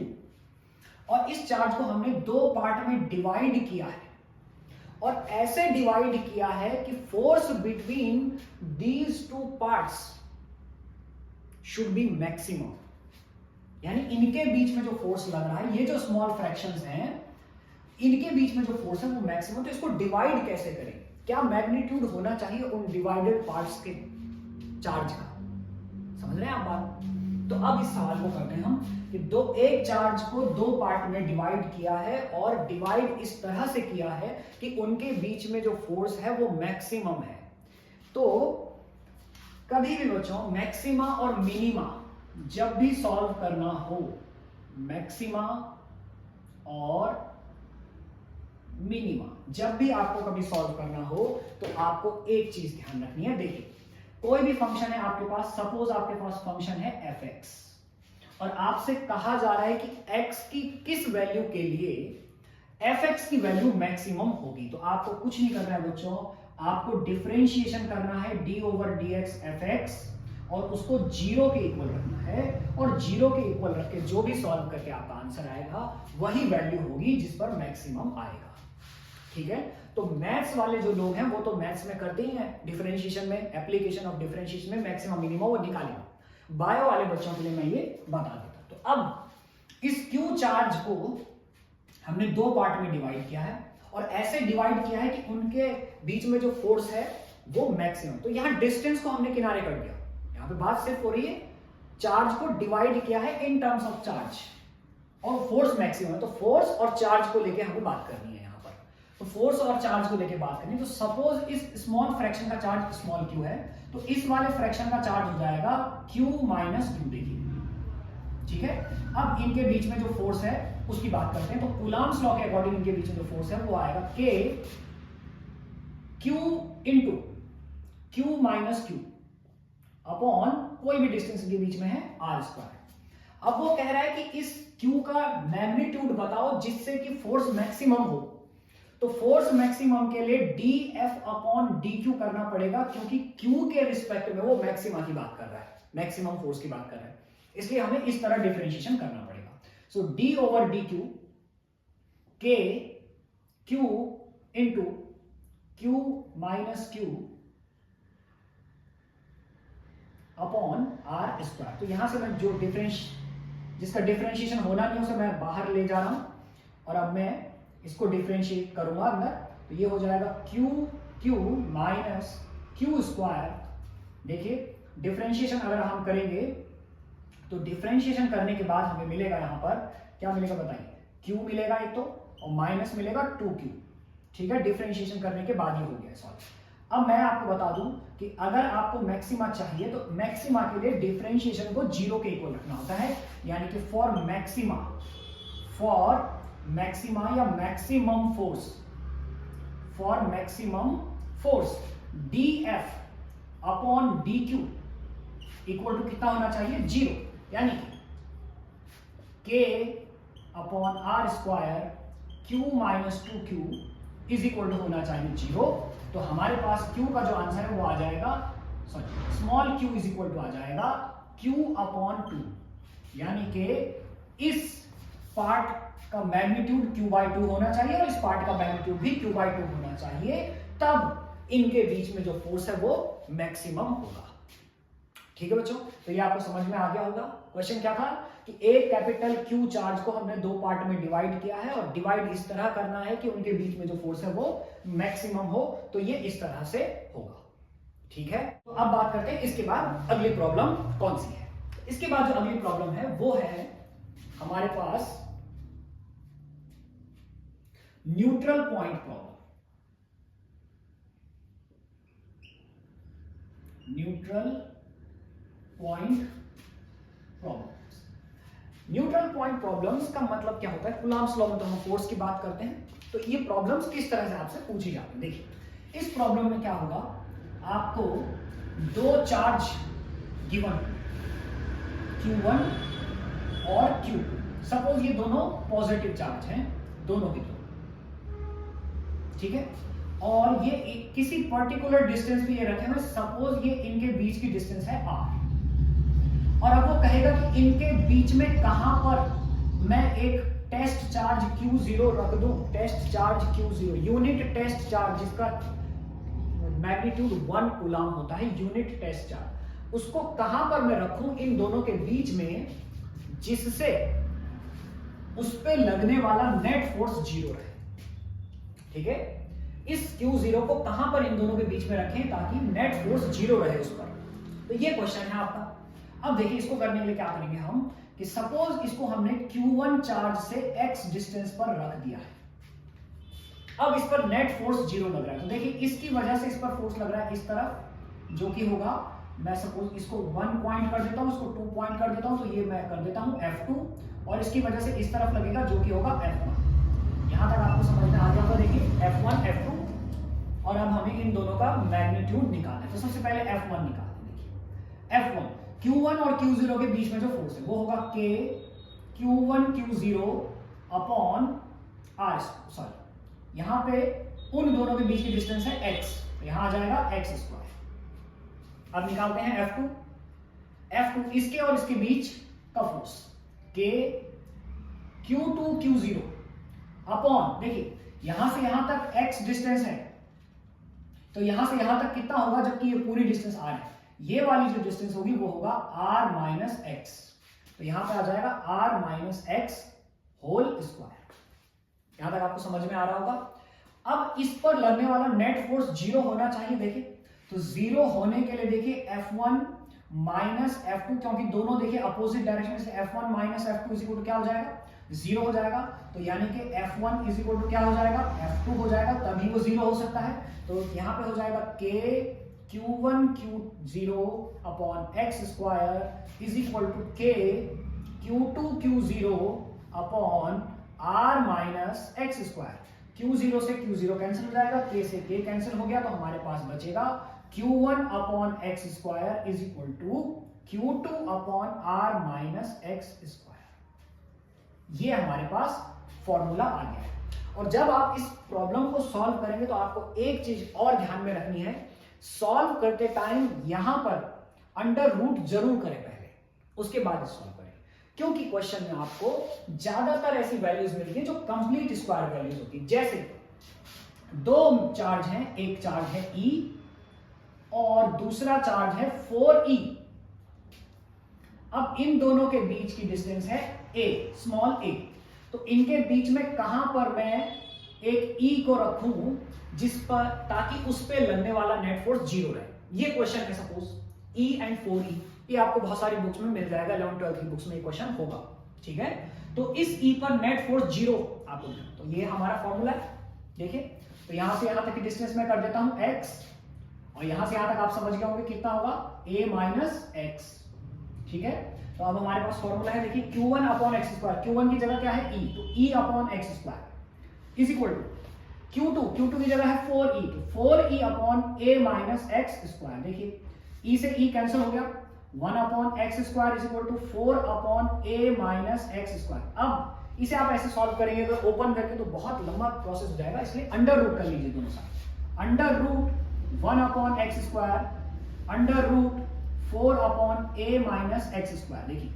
और इस चार्ज को हमने दो पार्ट में डिवाइड किया है, और ऐसे डिवाइड किया है कि force between these two parts should be maximum, यानी इनके बीच में जो फोर्स लग रहा है, ये जो स्मॉल फ्रैक्शंस हैं, इनके बीच में जो फोर्स है वो मैक्सिमम। तो इसको डिवाइड कैसे करें, क्या मैग्नीट्यूड होना चाहिए उन डिवाइडेड पार्ट्स के चार्ज का, समझ रहे हैं आप बात। तो अब इस सवाल को करते हैं हम कि एक चार्ज को दो पार्ट में डिवाइड किया है, और डिवाइड इस तरह से किया है कि उनके बीच में जो फोर्स है वो मैक्सिमम है। तो कभी भी बच्चों मैक्सिमा और मिनिमा जब भी सॉल्व करना हो, मैक्सिमा और मिनिमा जब भी आपको कभी सॉल्व करना हो, तो आपको एक चीज ध्यान रखनी है। देखिए कोई भी फंक्शन है आपके पास, सपोज आपके पास फंक्शन है fx, और आपसे कहा जा रहा है कि x की किस वैल्यू के लिए fx की वैल्यू मैक्सिमम होगी। तो आपको कुछ नहीं करना है बच्चों, आपको डिफरेंशिएशन करना है d ओवर dx fx, और उसको 0 के इक्वल रखना है, और 0 के इक्वल रख के जो भी सॉल्व करके आपका आंसर आएगा वही वैल्यू होगी जिस पर मैक्सिमम आएगा। ठीक है, तो मैथ्स वाले जो लोग हैं वो तो मैथ्स में करते ही हैं, डिफरेंशिएशन में, एप्लीकेशन ऑफ डिफरेंशिएशन में मैक्सिमम मिनिमम वो निकालेंगे। बायो वाले बच्चों के लिए मैं ये बता देता हूं। तो अब इस Q चार्ज को हमने दो पार्ट में डिवाइड किया है, और ऐसे डिवाइड किया है कि उनके बीच में जो फोर्स है वो मैक्सिमम। तो यहां डिस्टेंस को हमने किनारे कर दिया, यहां पे बात सिर्फ हो रही है चार्ज को डिवाइड किया है इन टर्म्स ऑफ चार्ज, और फोर्स मैक्सिमम है। तो फोर्स और चार्ज को लेके हमें बात करनी है यहां पर। तो फोर्स और चार्ज को लेके बात करनी है। तो सपोज इस स्मॉल फ्रैक्शन का चार्ज स्मॉल q है, तो इस वाले फ्रैक्शन का चार्ज हो जाएगा q माइनस q। देखिए ठीक है, अब इनके बीच में जो फोर्स है उसकी बात करते हैं। तो कूलम्ब्स लॉ के अकॉर्डिंग इनके बीच में जो फोर्स है वो आएगा k q into q minus q upon कोई भी डिस्टेंस इनके बीच में है r स्क्वायर। अब वो कह रहा है कि इस q का मैग्नीट्यूड बताओ जिससे कि फोर्स मैक्सिमम हो। तो फोर्स मैक्सिमम के लिए dF अपॉन dq करना पड़ेगा, क्योंकि q के रिस्पेक्ट में वो मैक्सिमा की बात कर रहा है, मैक्सिमम फोर्स की बात कर रहा है, इसलिए हमें इस तरह डिफरेंशिएशन करना पड़ेगा। सो d over dq k q into q minus q upon r square. तो यहां से मैं जो जिसका डिफरेंशिएशन होना नहीं उसे मैं बाहर ले जा रहा हूं, और अब मैं इसको डिफरेंशिएट करूंगा अंदर। तो ये हो जाएगा q माइनस q स्क्वायर। देखिए डिफरेंशिएशन अगर हम करेंगे तो डिफरेंशिएशन करने के बाद हमें मिलेगा यहां पर क्या मिलेगा बताइए, q मिलेगा एक तो, और माइनस मिलेगा 2q। ठीक है, डिफरेंशिएशन करने के बाद ही हो गया सॉल्व। अब मैं आपको बता दूं कि अगर आपको मैक्सिमा चाहिए तो मैक्सिमा के लिए डिफरेंशिएशन को 0 के इक्वल रखना होता है, यानी कि फॉर मैक्सिमा या maximum force dF upon dq equal to कितना होना चाहिए 0, यानी कि k upon r square q minus 2q is equal to होना चाहिए 0। तो हमारे पास q का जो आंसर है वो आ जाएगा, sorry small q is equal to आ जाएगा q अपॉन 2, यानी कि इस पार्ट का मैग्नीट्यूड q/2 होना चाहिए और इस पार्ट का मैग्नीट्यूड भी q/2 होना चाहिए, तब इनके बीच में जो फोर्स है वो मैक्सिमम होगा। ठीक है बच्चों, तो ये आपको समझ में आ गया होगा। क्वेश्चन क्या था कि एक कैपिटल Q चार्ज को हमने दो पार्ट में डिवाइड किया है, और डिवाइड इस तरह करना है कि उनके बीच में जो फोर्स है वो मैक्सिमम हो। तो ये इस तरह से होगा। ठीक है, तो अब बात करते हैं इसके बाद अगली प्रॉब्लम कौन सी है। इसके बाद जो अगली प्रॉब्लम है वो है हमारे पास neutral point problem. Neutral point problems का मतलब क्या होता है, कूलम्ब्स लॉ में तो हम फोर्स की बात करते हैं। तो ये प्रॉब्लम्स किस तरह से आपसे पूछी जाती है। देखिए इस प्रॉब्लम में क्या होगा, आपको दो चार्ज गिवन Q1 और Q2, सपोज ये दोनों पॉजिटिव चार्ज हैं, दोनों की दोनों। ठीक है, और ये किसी पर्टिकुलर डिस्टेंस पे ये रखे हुए, सपोज ये इनके बीच की डिस्टेंस है r, और अब वो कहेगा कि इनके बीच में कहां पर मैं एक टेस्ट चार्ज Q0 रख दूं, test charge Q0, unit test charge जिसका मैग्नीट्यूड 1 कूलम होता है, यूनिट टेस्ट चार्ज, उसको कहां पर मैं रखूं इन दोनों के बीच में, जिससे उस पे लगने वाला नेट फोर्स 0 रहे। ठीक है, इस Q0 को कहां पर इन दोनों के बीच में रखें ताकि नेट फोर्स 0 रहे उस पर। तो ये क्वेश्चन है आपका। अब देखिए इसको करने के लिए क्या करेंगे हम, कि सपोज इसको हमने Q1 चार्ज से x डिस्टेंस पर रख दिया है। अब इस पर नेट फोर्स 0 लग रहा है, तो देखिए इसकी वजह से इस पर फोर्स लग रहा है इस तरफ, जो कि होगा, मैं सपोज इसको 1 पॉइंट कर देता हूं, इसको 2 पॉइंट कर देता हूं, तो ये मैं कर देता हूं F2, और इसकी वजह से इस तरफ लगेगा जो कि होगा F1। यहां तक आपको समझ में आ गया होगा। देखिए F1 F2, और अब हमें इन दोनों का मैग्नीट्यूड निकालना है। तो सबसे पहले F1 निकालते हैं। देखिए F1 Q1 और Q0 के बीच में जो फोर्स है वो होगा K Q1 Q0 upon R, sorry यहां पे उन दोनों के बीच की डिस्टेंस है x, तो यहां आ जाएगा x स्क्वायर। अब निकालते हैं F2, F2 इसके और इसके बीच का force K Q2 Q0 upon, देखिए यहां से यहां तक x डिस्टेंस है, तो यहां से यहां तक कितना होगा, जबकि ये पूरी डिस्टेंस r है, ये वाली जो डिस्टेंस होगी वो होगा r माइनस एक्स, तो यहां पे आ जाएगा r minus x whole square. यहां तक आपको समझ में आ रहा होगा। अब इस पर लगने वाला नेट फोर्स 0 होना चाहिए। देखिए तो 0 होने के लिए देखिए F1 माइनस F2, क्योंकि दोनों देखिए अपोजिट डायरेक्शन से, F1 minus F2 is equal to क्या हो जाएगा, 0 हो जाएगा। तो यानी कि F1 इज इक्वल टू क्या हो जाएगा, F2 हो जाएगा, तभी वो 0 हो सकता है। तो यहां पे हो जाएगा K Q1 Q0 upon x square is equal to K Q2 Q0 upon R minus x square. Q0 से Q0 कैंसिल हो जाएगा, K से K कैंसिल हो गया, तो हमारे पास बचेगा Q1 upon x square is equal to Q2 upon R minus x square. ये हमारे पास फॉर्मूला आ गया है। और जब आप इस प्रॉब्लम को सॉल्व करेंगे तो आपको एक चीज और ध्यान में रखनी है, सॉल्व करते टाइम यहां पर अंडर रूट जरूर करें पहले, उसके बाद सॉल्व करें, क्योंकि क्वेश्चन में आपको ज्यादातर ऐसी वैल्यूज मिलती हैं जो कंप्लीट स्क्वायर वैल्यूज होती हैं। जैसे दो चार्ज हैं, एक चार्ज है E और दूसरा चार्ज है 4E। अब इन दोनों के बीच की डिस्टेंस है a, स्मॉल a, तो इनके बीच में कहां पर मैं एक E को रखूं जिस पर, ताकि उस पे लगने वाला नेट फोर्स 0 रहे। ये क्वेश्चन है सपोज E एंड 4E, ये आपको बहुत सारी बुक्स में मिल जाएगा, 11th-12th की बुक्स में ये क्वेश्चन होगा। ठीक है, तो इस E पर नेट फोर्स 0 आपको, तो ये हमारा फॉर्मूला है। देखिए तो यहां से यहां तक की डिस्टेंस मैं कर देता हूं x, और यहां से यहां तक आप समझ गए होंगे कितना होगा, a माइनस एक्स। ठीक है, तो अब हमारे पास फॉर्मूला है, देखिए Q1 upon x square, Q1 की जगह क्या है E, तो E upon x square is equal to Q2 की जगह है 4E, तो 4E upon a minus x square. देखिए E से E कैंसिल हो गया, 1 upon x square is equal to 4 upon a minus x square. अब इसे आप ऐसे सॉल्व करेंगे अगर ओपन करके तो बहुत लंबा प्रोसेस हो जाएगा, इसलिए अंडर रूट कर लीजिए दोनों side. Under root 1 upon x square under root 4 upon a minus x square. देखिए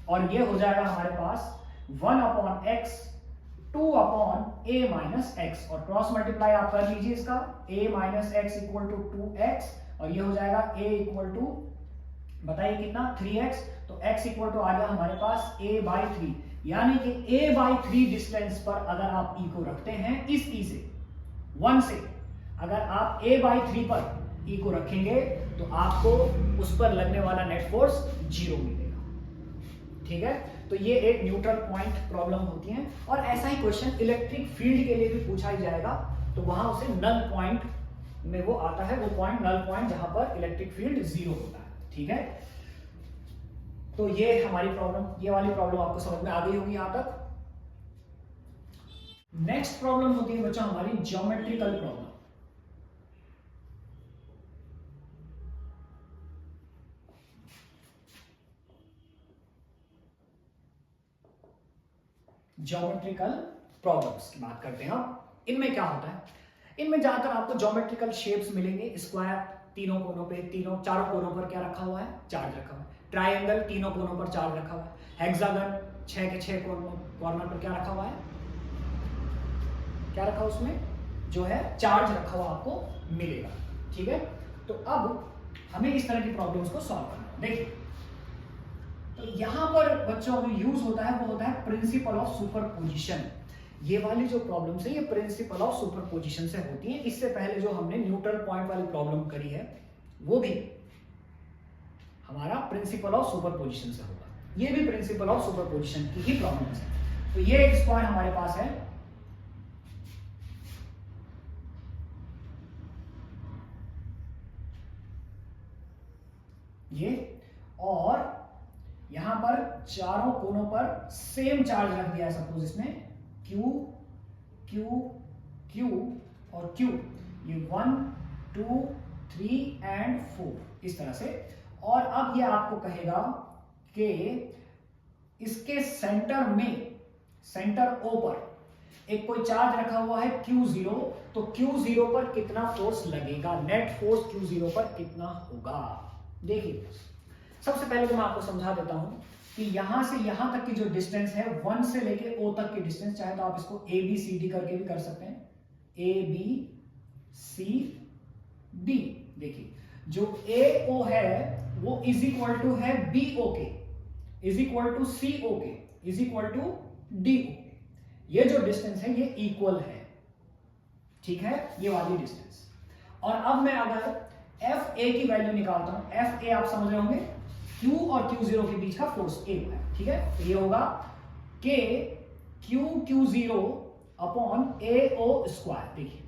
और ये हो जाएगा हमारे पास 1 upon x 2 upon a minus x, और क्रॉस मल्टीप्लाई आप कर लीजिए इसका, a minus x equal to 2x, और ये हो जाएगा a इक्वल टू, बताइए कितना, 3x, तो x इक्वल टू आ गया हमारे पास a बाई 3, यानी कि a बाई 3 डिस्टेंस पर अगर आप E को रखते हैं, इस E से 1 से अगर आप a बाई 3 पर E को रखेंगे तो आपको उस पर लगने वाला नेट फोर्स 0 मिलेगा। ठीक है, तो ये एक न्यूट्रल पॉइंट प्रॉब्लम होती है, और ऐसा ही क्वेश्चन इलेक्ट्रिक फील्ड के लिए भी पूछा ही जाएगा, तो वहां उसे नल पॉइंट में वो आता है, वो पॉइंट नल पॉइंट जहां पर इलेक्ट्रिक फील्ड 0 होता है। ठीक है, तो ये हमारी प्रॉब्लम, ये वाली प्रॉब्लम आपको समझ में आ गई होगी यहां तक। नेक्स्ट प्रॉब्लम होती है बच्चों हमारी ज्योमेट्रिकल प्रॉब्लम। ज्योमेट्रिकल प्रॉब्लम्स की बात करते हैं हम। इनमें क्या होता है, इनमें ज्यादातर आपको ज्योमेट्रिकल शेप्स मिलेंगे। स्क्वायर तीनों कोनों पे, चारों कोनों पर क्या रखा हुआ है, चार्ज रखा हुआ है। ट्राइंगल तीनों कोनों पर चार्ज रखा हुआ है। हेक्सागन 6 के 6 कॉर्नर पर क्या रखा हुआ है, क्या रखा उसमें जो है चार्ज रखा हुआ आपको मिलेगा। ठीक है, तो अब हमें इस तरह की प्रॉब्लम्स को सॉल्व करना है। देखिए, तो यहां पर बच्चों जो यूज होता है वो होता है प्रिंसिपल ऑफ सुपरपोजिशन। ये वाली जो प्रॉब्लम्स है ये प्रिंसिपल ऑफ सुपरपोजिशन से होती है। इससे पहले जो हमने न्यूट्रल पॉइंट वाली प्रॉब्लम करी है वो भी हमारा प्रिंसिपल ऑफ सुपरपोजिशन से होगा। ये भी प्रिंसिपल ऑफ सुपरपोजिशन की ही प्रॉब्लम्स है। तो ये एक स्क्वायर हमारे पास है, ये, और यहां पर चारों कोनों पर सेम चार्ज रख दिया है। सपोज इसमें Q Q Q और Q, ये 1 2 3 एंड 4 इस तरह से। और अब ये आपको कहेगा कि इसके सेंटर में, सेंटर O पर एक कोई चार्ज रखा हुआ है Q0, तो Q0 पर कितना फोर्स लगेगा, नेट फोर्स Q0 पर कितना होगा। देखिए, सबसे पहले तो मैं आपको समझा देता हूं कि यहां से यहां तक की जो डिस्टेंस है 1 से लेके O तक की डिस्टेंस, चाहे तो आप इसको ABCD करके भी कर सकते हैं, ABCD। देखिए, जो AO है वो इज इक्वल टू है BO के, इज इक्वल टू CO के, इज इक्वल टू DO के। ये जो डिस्टेंस है ये इक्वल है, ठीक है, ये वाली डिस्टेंस। और अब मैं अगर FA की वैल्यू निकालता हूं, FA आप समझ रहे होंगे Q और Q0 के बीच का फोर्स A है, ठीक है। तो ये होगा K Q0 upon AO square. देखिए,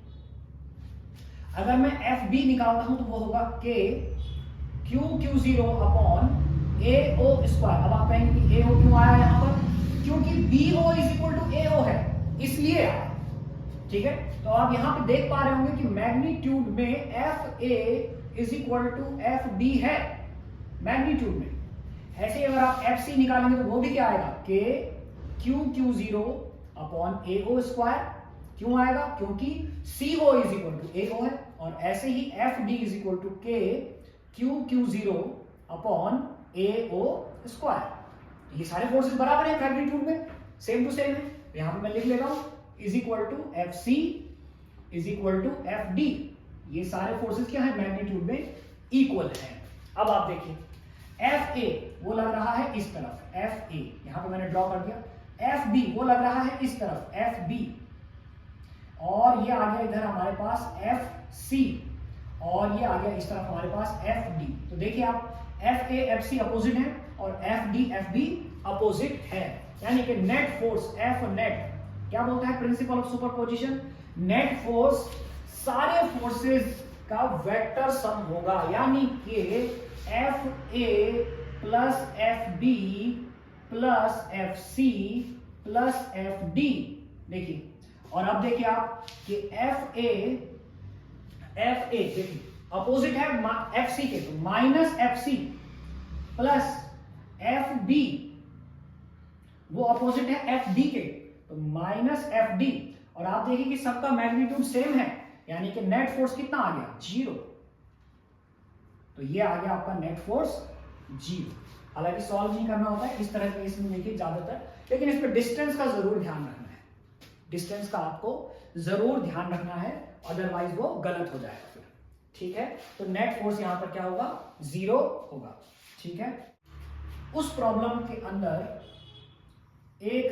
अगर मैं FB निकालता हूं तो वो होगा K Q0 upon AO square. अब आप कहेंगे कि AO क्यों आया यहां पर, क्योंकि BO is equal to AO है, इसलिए आया, ठीक है। तो आप यहां पे देख पा रहे होंगे कि मैग्नीट्यूड में FA is equal to FB है, मैग्नीट्यूड में। ऐसे ही अगर आप FC निकालेंगे तो वो भी क्या आएगा, K Q0 upon AO square. क्यों आएगा, क्योंकि CO is equal to AO है। और ऐसे ही FD is equal to K Q0 upon AO square. ये सारे फोर्सेस बराबर है मैग्नीट्यूड में, सेम टू सेम है। तो यहां पे मैं लिख लेता हूं is equal to FC is equal to FD। ये सारे फोर्सेस क्या है, मैग्नीट्यूड में इक्वल है। अब आप देखिए, FA वो लग रहा है इस तरफ, FA यहां पे मैंने ड्रॉ कर दिया। FB वो लग रहा है इस तरफ, FB। और ये आ गया इधर हमारे पास FC, और ये आ गया इस तरफ हमारे पास FD। तो देखिए आप, FA FC अपोजिट है और FD FB अपोजिट है, यानी कि नेट फोर्स F नेट क्या बोलता है principle of superposition, net force सारे फोर्सेस का वेक्टर सम होगा, यानी कि FA plus FB plus FC plus FD। देखिए, और अब देखिए आप कि FA देखिए अपोजिट है FC के, तो माइनस FC प्लस FB वो अपोजिट है FD के, तो माइनस FD। और आप देखिए कि सबका मैग्नीट्यूड सेम है, यानी कि नेट फोर्स कितना आ गया, 0। तो ये आ गया आपका नेट फोर्स 0। हालांकि सॉल्व नहीं करना होता है इस तरह के इसमें देखिए ज्यादातर, लेकिन इस पर डिस्टेंस का जरूर ध्यान रखना है, डिस्टेंस का आपको जरूर ध्यान रखना है, अदरवाइज वो गलत हो जाएगा फिर, ठीक है। तो नेट फोर्स यहां पर क्या होगा, 0 होगा, ठीक है। उस प्रॉब्लम के अंदर एक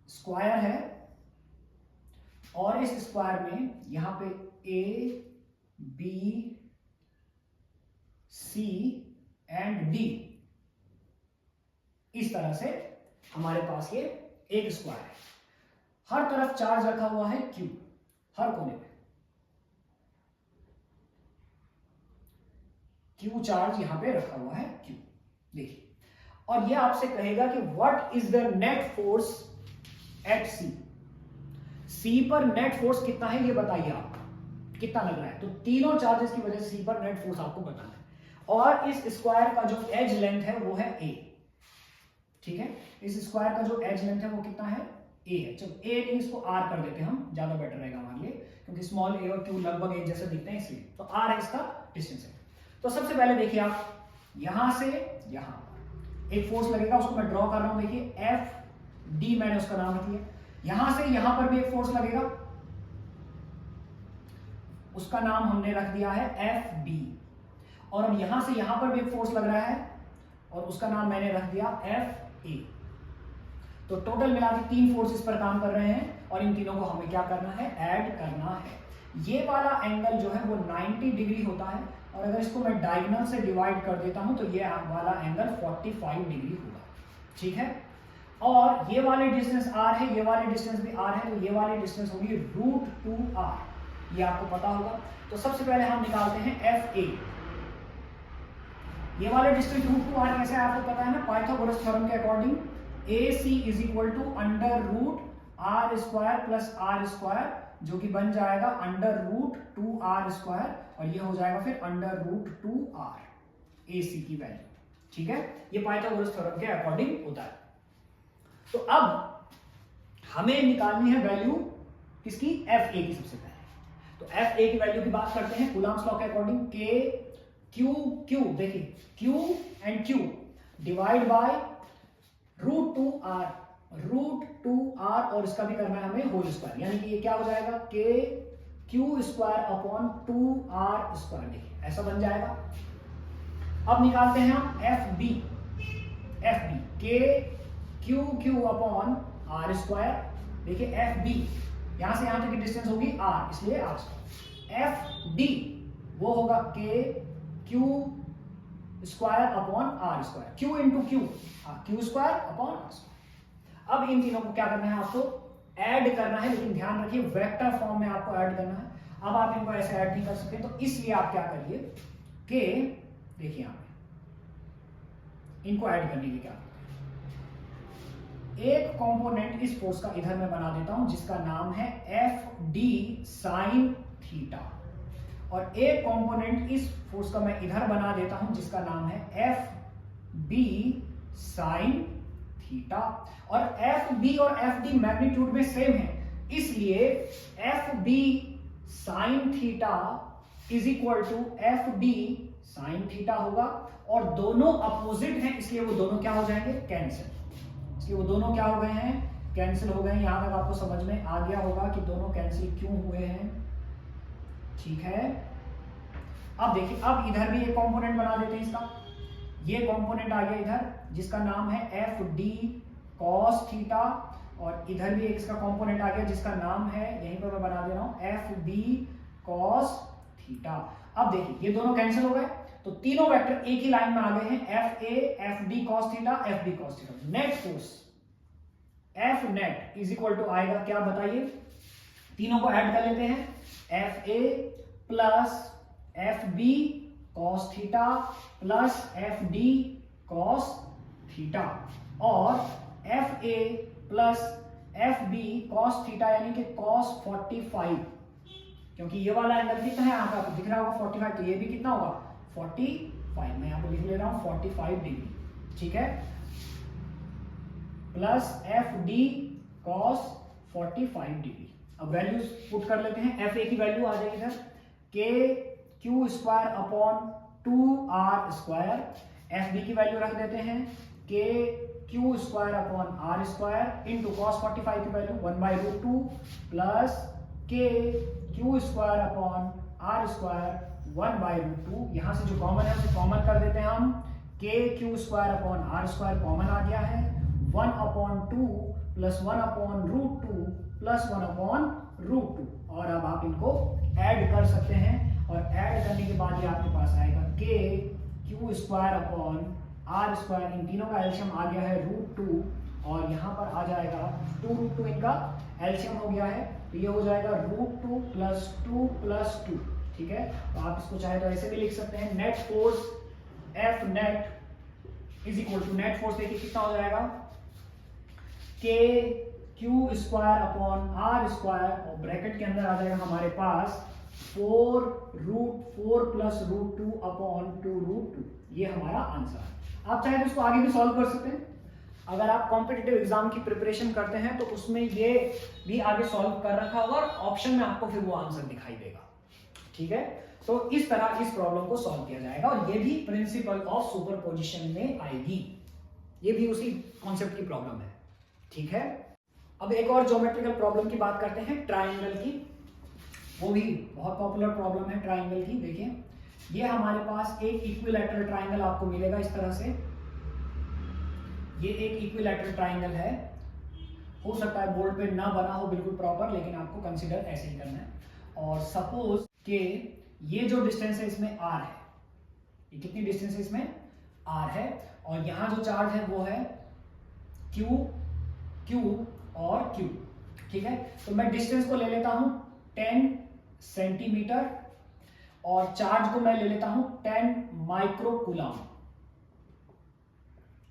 स्क्वायर है और इस स्क्वायर में यहां पे A B C and D इस तरह से हमारे पास ये एक स्क्वायर है। हर तरफ चार्ज रखा हुआ है Q, हर कोने पे Q चार्ज यहां पे रखा हुआ है Q। देखिए, और ये आपसे कहेगा कि what is the net force at C। C पर नेट फोर्स कितना है ये बताइए आप, कितना लग रहा है। तो तीनों चार्जेस की वजह से C पर नेट फोर्स आपको बताना है। और इस स्क्वायर का जो एज लेंथ है वो है A, ठीक है। इस स्क्वायर का जो एज लेंथ है वो कितना है, ए है। चलो ए नहीं, इसको आर कर देते हैं हम, ज्यादा बेटर रहेगा हमारे लिए, क्योंकि स्मॉल ए और क्यू लगभग एक जैसे दिखते हैं इसलिए। तो आर है इसका डिस्टेंस है। तो सबसे पहले देखिए आप, यहां से यहां एक फोर्स लगेगा, उसको मैं ड्रॉ कर रहा हूं। देखिए एफ डी मैंने उसका नाम रख दिया। यहां से यहां पर भी एक फोर्स लगेगा, उसका नाम हमने रख दिया है एफ बी। और अब यहां से यहां पर भी एक फोर्स लग रहा है और उसका नाम मैंने रख दिया एफ ए। तो टोटल मिला के 3 फोर्सेस पर काम कर रहे हैं और इन तीनों को हमें क्या करना है, ऐड करना है। ये वाला एंगल जो है वो 90 डिग्री होता है और अगर इसको मैं डायगोनल से डिवाइड कर देता हूं तो ये वाला एंगल 45 डिग्री होगा। ठीक है, और ये वाले डिस्टेंस आर है, ये वाले डिस्टेंस भी आर है, तो ये वाली डिस्टेंस होगी √2r, ये आपको पता होगा। तो सबसे पहले हम निकालते हैं एफ ए। ये वाले डिस्टेंस √2r कैसे आपको पता है ना, पाइथागोरस थ्योरम के according AC is equal to √r² plus r², जो कि बन जाएगा √2r², और ये हो जाएगा फिर √2r AC की वैल्यू। ठीक है, ये पाइथागोरस थ्योरम के अकॉर्डिंग होता है। तो अब हमें निकालनी है वैल्यू किसकी, FA की। सबसे पहले तो FA की वैल्यू की बात करते हैं कूलम्ब्स लॉ के अकॉर्डिंग। Q देखिए Q and Q divide by √2r और इसका भी करना है हमें होल स्क्वायर, यानी कि ये क्या हो जाएगा, KQ² अपॉन 2r²। देखिए ऐसा बन जाएगा। अब निकालते हैं हम FB KQ अपॉन r²। देखिए FB यहां से यहां तक की डिस्टेंस होगी r, इसलिए r²। FD वो होगा KQ² upon r², Q into Q, Q² upon r²। अब इन तीनों को क्या करना है, आपको ऐड करना है, लेकिन ध्यान रखिए वेक्टर फॉर्म में आपको ऐड करना है। अब आप इनको ऐसे ऐड नहीं कर सकते, तो इसलिए आप क्या करिए कि देखिए यहां पे इनको ऐड करने के क्या, एक कंपोनेंट इस फोर्स का इधर मैं बना देता हूं जिसका नाम है FD sin थीटा, और एक कंपोनेंट इस फोर्स का मैं इधर बना देता हूं जिसका नाम है FB sin थीटा। और FB और FD मैग्नीट्यूड में सेम है, इसलिए FB sin theta is equal to FD sin theta होगा। और दोनों अपोजिट हैं, इसलिए वो दोनों क्या हो जाएंगे, कैंसिल। इसलिए वो दोनों क्या हो गए हैं, कैंसिल हो गए हैं। यहां तक आपको समझ में आ गया होगा कि दोनों कैंसिल क्यों हुए हैं। ठीक है, अब देखिए, अब इधर भी एक कंपोनेंट बना देते हैं इसका। ये कंपोनेंट आ गया इधर जिसका नाम है FD cos थीटा, और इधर भी एक इसका कंपोनेंट आ गया जिसका नाम है, यहीं पर मैं बना दे रहा हूं, FB cos थीटा। अब देखिए ये दोनों कैंसिल हो गए, तो तीनों वेक्टर एक ही लाइन में आ गए हैं, FA FD cos theta FB cos theta. Net force F net is equal to आएगा क्या, बताइए, तीनों को ऐड कर लेते हैं, FA plus FB cos theta plus FD cos theta, और FA plus FB cos theta यानी कि cos 45, क्योंकि ये वाला एंगल कितना है यहाँ पे आपको दिख रहा होगा 45, तो ये भी कितना होगा 45, मैं यहाँ पे लिख ले रहा हूं 45 डिग्री। ठीक है, प्लस FD cos 45 डिग्री। अब वैल्यूज पुट कर लेते हैं। FA की वैल्यू आ जाएगी इधर KQ² अपॉन 2r²। FB की वैल्यू रख देते हैं KQ² upon r² into cos 45 की value 1/√2 plus KQ² upon r² 1/√2। यहां से जो कॉमन है उसे कॉमन कर देते हैं हम, KQ² अपॉन r² कॉमन आ गया है, 1/2 प्लस 1/√2 प्लस 1/√2। और अब आप इनको ऐड कर सकते हैं, और ऐड करने के बाद ये आपके पास आएगा KQ² अपॉन r²। इन तीनों का एलसीएम आ गया है √2, और यहां पर आ जाएगा 2√2, इनका एलसीएम हो गया है, तो ये हो जाएगा √2 प्लस 2 प्लस 2। ठीक है, तो आप इसको चाहे तो ऐसे भी लिख सकते हैं, net force F net is equal to, net force देखिए कितना हो जाएगा, KQ² अपॉन r², और ब्रैकेट के अंदर आ जाएगा हमारे पास 4√4 प्लस √2 अपॉन 2√2। ये हमारा आंसर है। आप चाहे तो इसको आगे भी सॉल्व कर सकते हैं। अगर आप कॉम्पिटिटिव एग्जाम की प्रिपरेशन करते हैं तो उसमें ये भी आगे सॉल्व कर रखा होगा और ऑप्शन में आपको फिर वो आंसर दिखाई देगा। ठीक है, तो इस तरह इस प्रॉब्लम को सॉल्व किया जाएगा और ये भी प्रिंसिपल ऑफ सुपरपोजिशन में आएगी, ये भी उसी कॉन्सेप्ट की प्रॉब्लम है। ठीक है, अब एक और ज्योमेट्रिकल प्रॉब्लम की बात करते हैं, ट्राइंगल की। वो भी बहुत पॉपुलर प्रॉब्लम है ट्राइंगल की। देखिए, ये हमारे पास एक इक्विलैटरल ट्राइंगल आपको मिलेगा इस तरह से। ये एक इक्विलैटरल ट्राइंगल है, हो सकता है बोर्ड पे ना बना हो बिल्कुल प्रॉपर, लेकिन आपको कंसीडर ऐसे ही करना है। और सपोज के ये जो डिस्टेंस है इसमें r है, ये कितनी डिस्टेंस है इसमें r है, और यहां जो चार्ज है वो है q, q और q। ठीक है, तो मैं डिस्टेंस को ले लेता हूं 10 सेंटीमीटर और चार्ज को मैं ले लेता हूं 10 माइक्रोकूलम।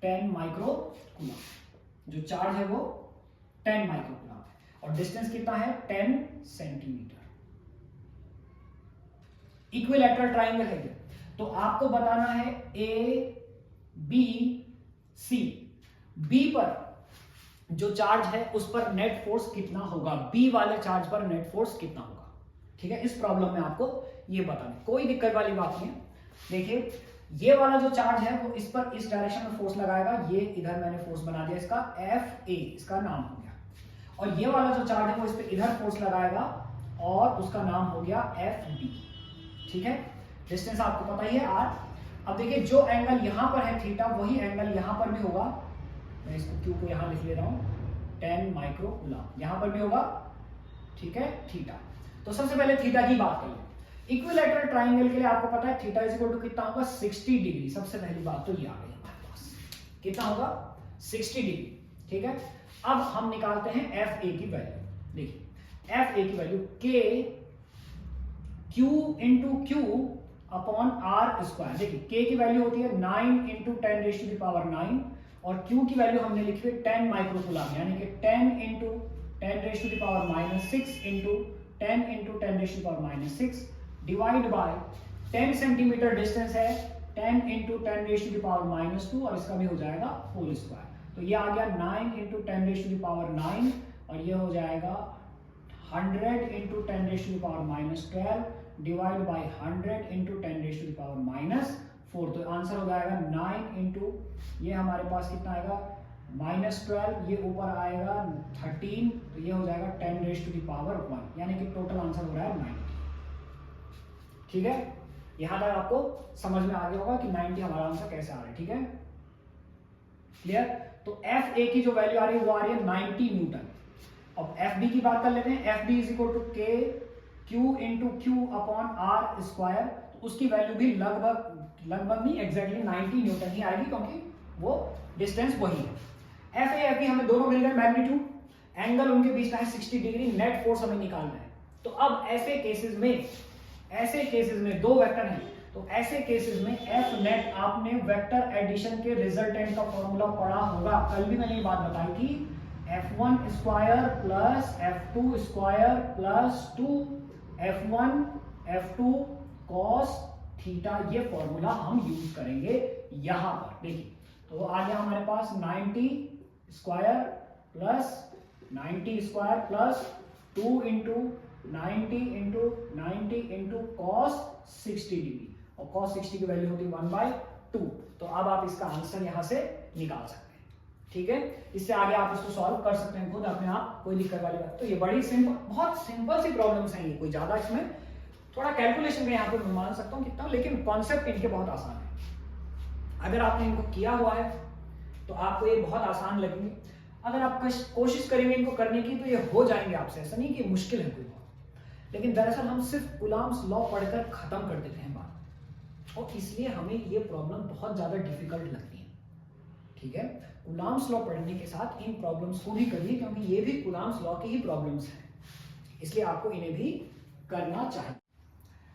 10 माइक्रोकूलम जो चार्ज है वो 10 माइक्रोकूलम है और डिस्टेंस कितना है 10 सेंटीमीटर। इक्विलैटरल ट्राइंगल है ये, तो आपको बताना है ए बी सी। बी पर जो चार्ज है उस पर नेट फोर्स कितना होगा, बी वाले चार्ज पर नेट फोर्स कितना होगा। ठीक है, इस प्रॉब्लम में आपको ये बताना, कोई दिक्कत वाली बात नहीं है। देखिए, ये वाला जो चार्ज है वो इस पर इस डायरेक्शन में फोर्स लगाएगा, ये इधर मैंने फोर्स बना दिया, इसका एफ ए इसका नाम हो गया, और ये वाला जो चार्ज है वो इस पर इधर फोर्स लगाएगा और उसका नाम हो गया एफ बी। ठीक है, डिस्टेंस आपको पता ही है आर। अब देखिए, जो एंगल यहां पर है थीटा, वही एंगल यहां पर भी होगा। मैं इसको क्यू को यहां लिख ले रहा हूं 10 माइक्रोकूलम, यहां पर भी होगा। ठीक है, थीटा। तो सबसे पहले थीटा की बात करें। इक्विलैटरल ट्राइंगल के लिए आपको पता है थीटा इज इक्वल टू कितना होगा 60 डिग्री। सबसे पहली बात तो ये आ गई हमारे पास, कितना होगा 60 डिग्री। ठीक है, अब हम निकालते हैं एफ ए की वैल्यू। देखिए, एफ ए की वैल्यू के Q into Q upon R square. देखिए, के की वैल्यू होती है 9 into 10 raise to the power 9 और क्यू की वैल्यू हमने लिखी है 10 माइक्रोकूलम, यानी कि 10 into 10 raise to the power -6 into 10 into 10 raise to the power -6 divide by 10 centimetre distance है, 10 into 10 raise to the power -2 और इसका भी हो जाएगा होल स्क्वायर। तो ये आ गया 9 into 10 raise to the power 9 और ये हो जाएगा 100 into 10 raise to the power -12 divide by 100 into 10 raise to the power -4। तो आंसर हो जाएगा 9 इंटू ये हमारे पास कितना आएगा -12, ये ऊपर आएगा 13, तो ये हो जाएगा 10 रेज़ टू द पावर 1, यानी कि टोटल आंसर हो रहा है 90। ठीक है, यहां तक आपको समझ में आ गया होगा कि 90 हमारा आंसर कैसे आ रहा है। ठीक है, क्लियर। तो एफ ए की जो वैल्यू आ रही है वो आ रही है 90 न्यूटन। अब एफ बी की बात कर लेते हैं। F B is equal to K Q into Q upon R square. तो उसकी वैल्यू भी लगभग नहीं, एग्जैक्टली 90 न्यूटन ही आएगी, क्योंकि वो डिस्टेंस वही है। एफ ए एफ बी हमें दोनों मिल गए मैग्नीट्यूड, एंगल उनके बीच का है 60 डिग्री, नेट फोर्स हमें निकालना है। तो अब ऐसे केसेस में दो वेक्टर हैं, तो ऐसे केसेस में एफ नेट आपने वेक्टर एडिशन के रिजल्टेंट का फॉर्मूला पढ़ा होगा। कल भी मैंने ये बात बताई थी, f1 square plus f2 square plus 2f1 f2 cos theta, ये फॉर्मूला हम यूज करेंगे यहां पर। देखिए, तो आ गया हमारे पास 90 square plus 2 into 90 into cos 60 degree, और cos 60 की वैल्यू होती है 1/2। तो अब आप इसका आंसर यहां से निकाल सकते हैं। ठीक है, इससे आगे आप इसको सॉल्व कर सकते हैं खुद अपने आप, कोई दिक्कत वाली बात। तो ये बड़ी सिंपल, बहुत सिंपल सी प्रॉब्लम्स हैं, ये कोई ज्यादा इसमें थोड़ा कैलकुलेशन में यहाँ पे मैं मान सकता हूँ कितना, लेकिन कॉन्सेप्ट इनके बहुत आसान है। अगर आपने इनको किया हुआ है तो आपको ये बहुत आसान लगेंगे। अगर आप कोशिश करेंगे इनको करने की तो ये हो जाएंगे आपसे, ऐसा नहीं कि मुश्किल है कोई बहुत। लेकिन दरअसल हम सिर्फ कूलॉम्स लॉ पढ़कर खत्म कर देते हैं बात, और इसलिए हमें ये प्रॉब्लम बहुत ज्यादा डिफिकल्ट लगती है। ठीक है, कूलॉम्स लॉ पढ़ने के साथ इन प्रॉब्लम्स को भी करिए, क्योंकि ये भी कूलॉम्स लॉ की ही प्रॉब्लम्स हैं, इसलिए आपको इन्हें भी करना चाहिए।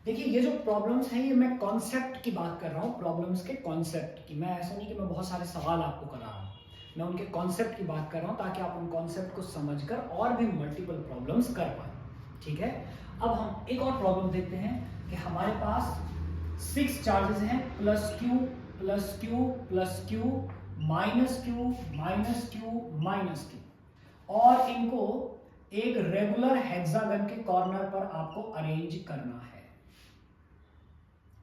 देखिए, ये जो प्रॉब्लम्स हैं, ये मैं कॉन्सेप्ट की बात कर रहा हूँ, प्रॉब्लम्स के कॉन्सेप्ट की। मैं ऐसा नहीं कि मैं बहुत सारे सवाल आपको करा रहा हूँ, मैं उनके कॉन्सेप्ट की बात कर रहा हूँ, ताकि आप उन कॉन्सेप्ट को समझकर और भी मल्टीपल प्रॉब्लम्स कर पाए। ठीक है, अब हम एक और प्रॉब्लम देखते हैं कि हमारे पास 6 चार्जेस हैं, plus Q minus Q minus Q minus Q, और इनको एक रेगुलर हेक्सागन के कॉर्नर पर आपको अरेंज करना है,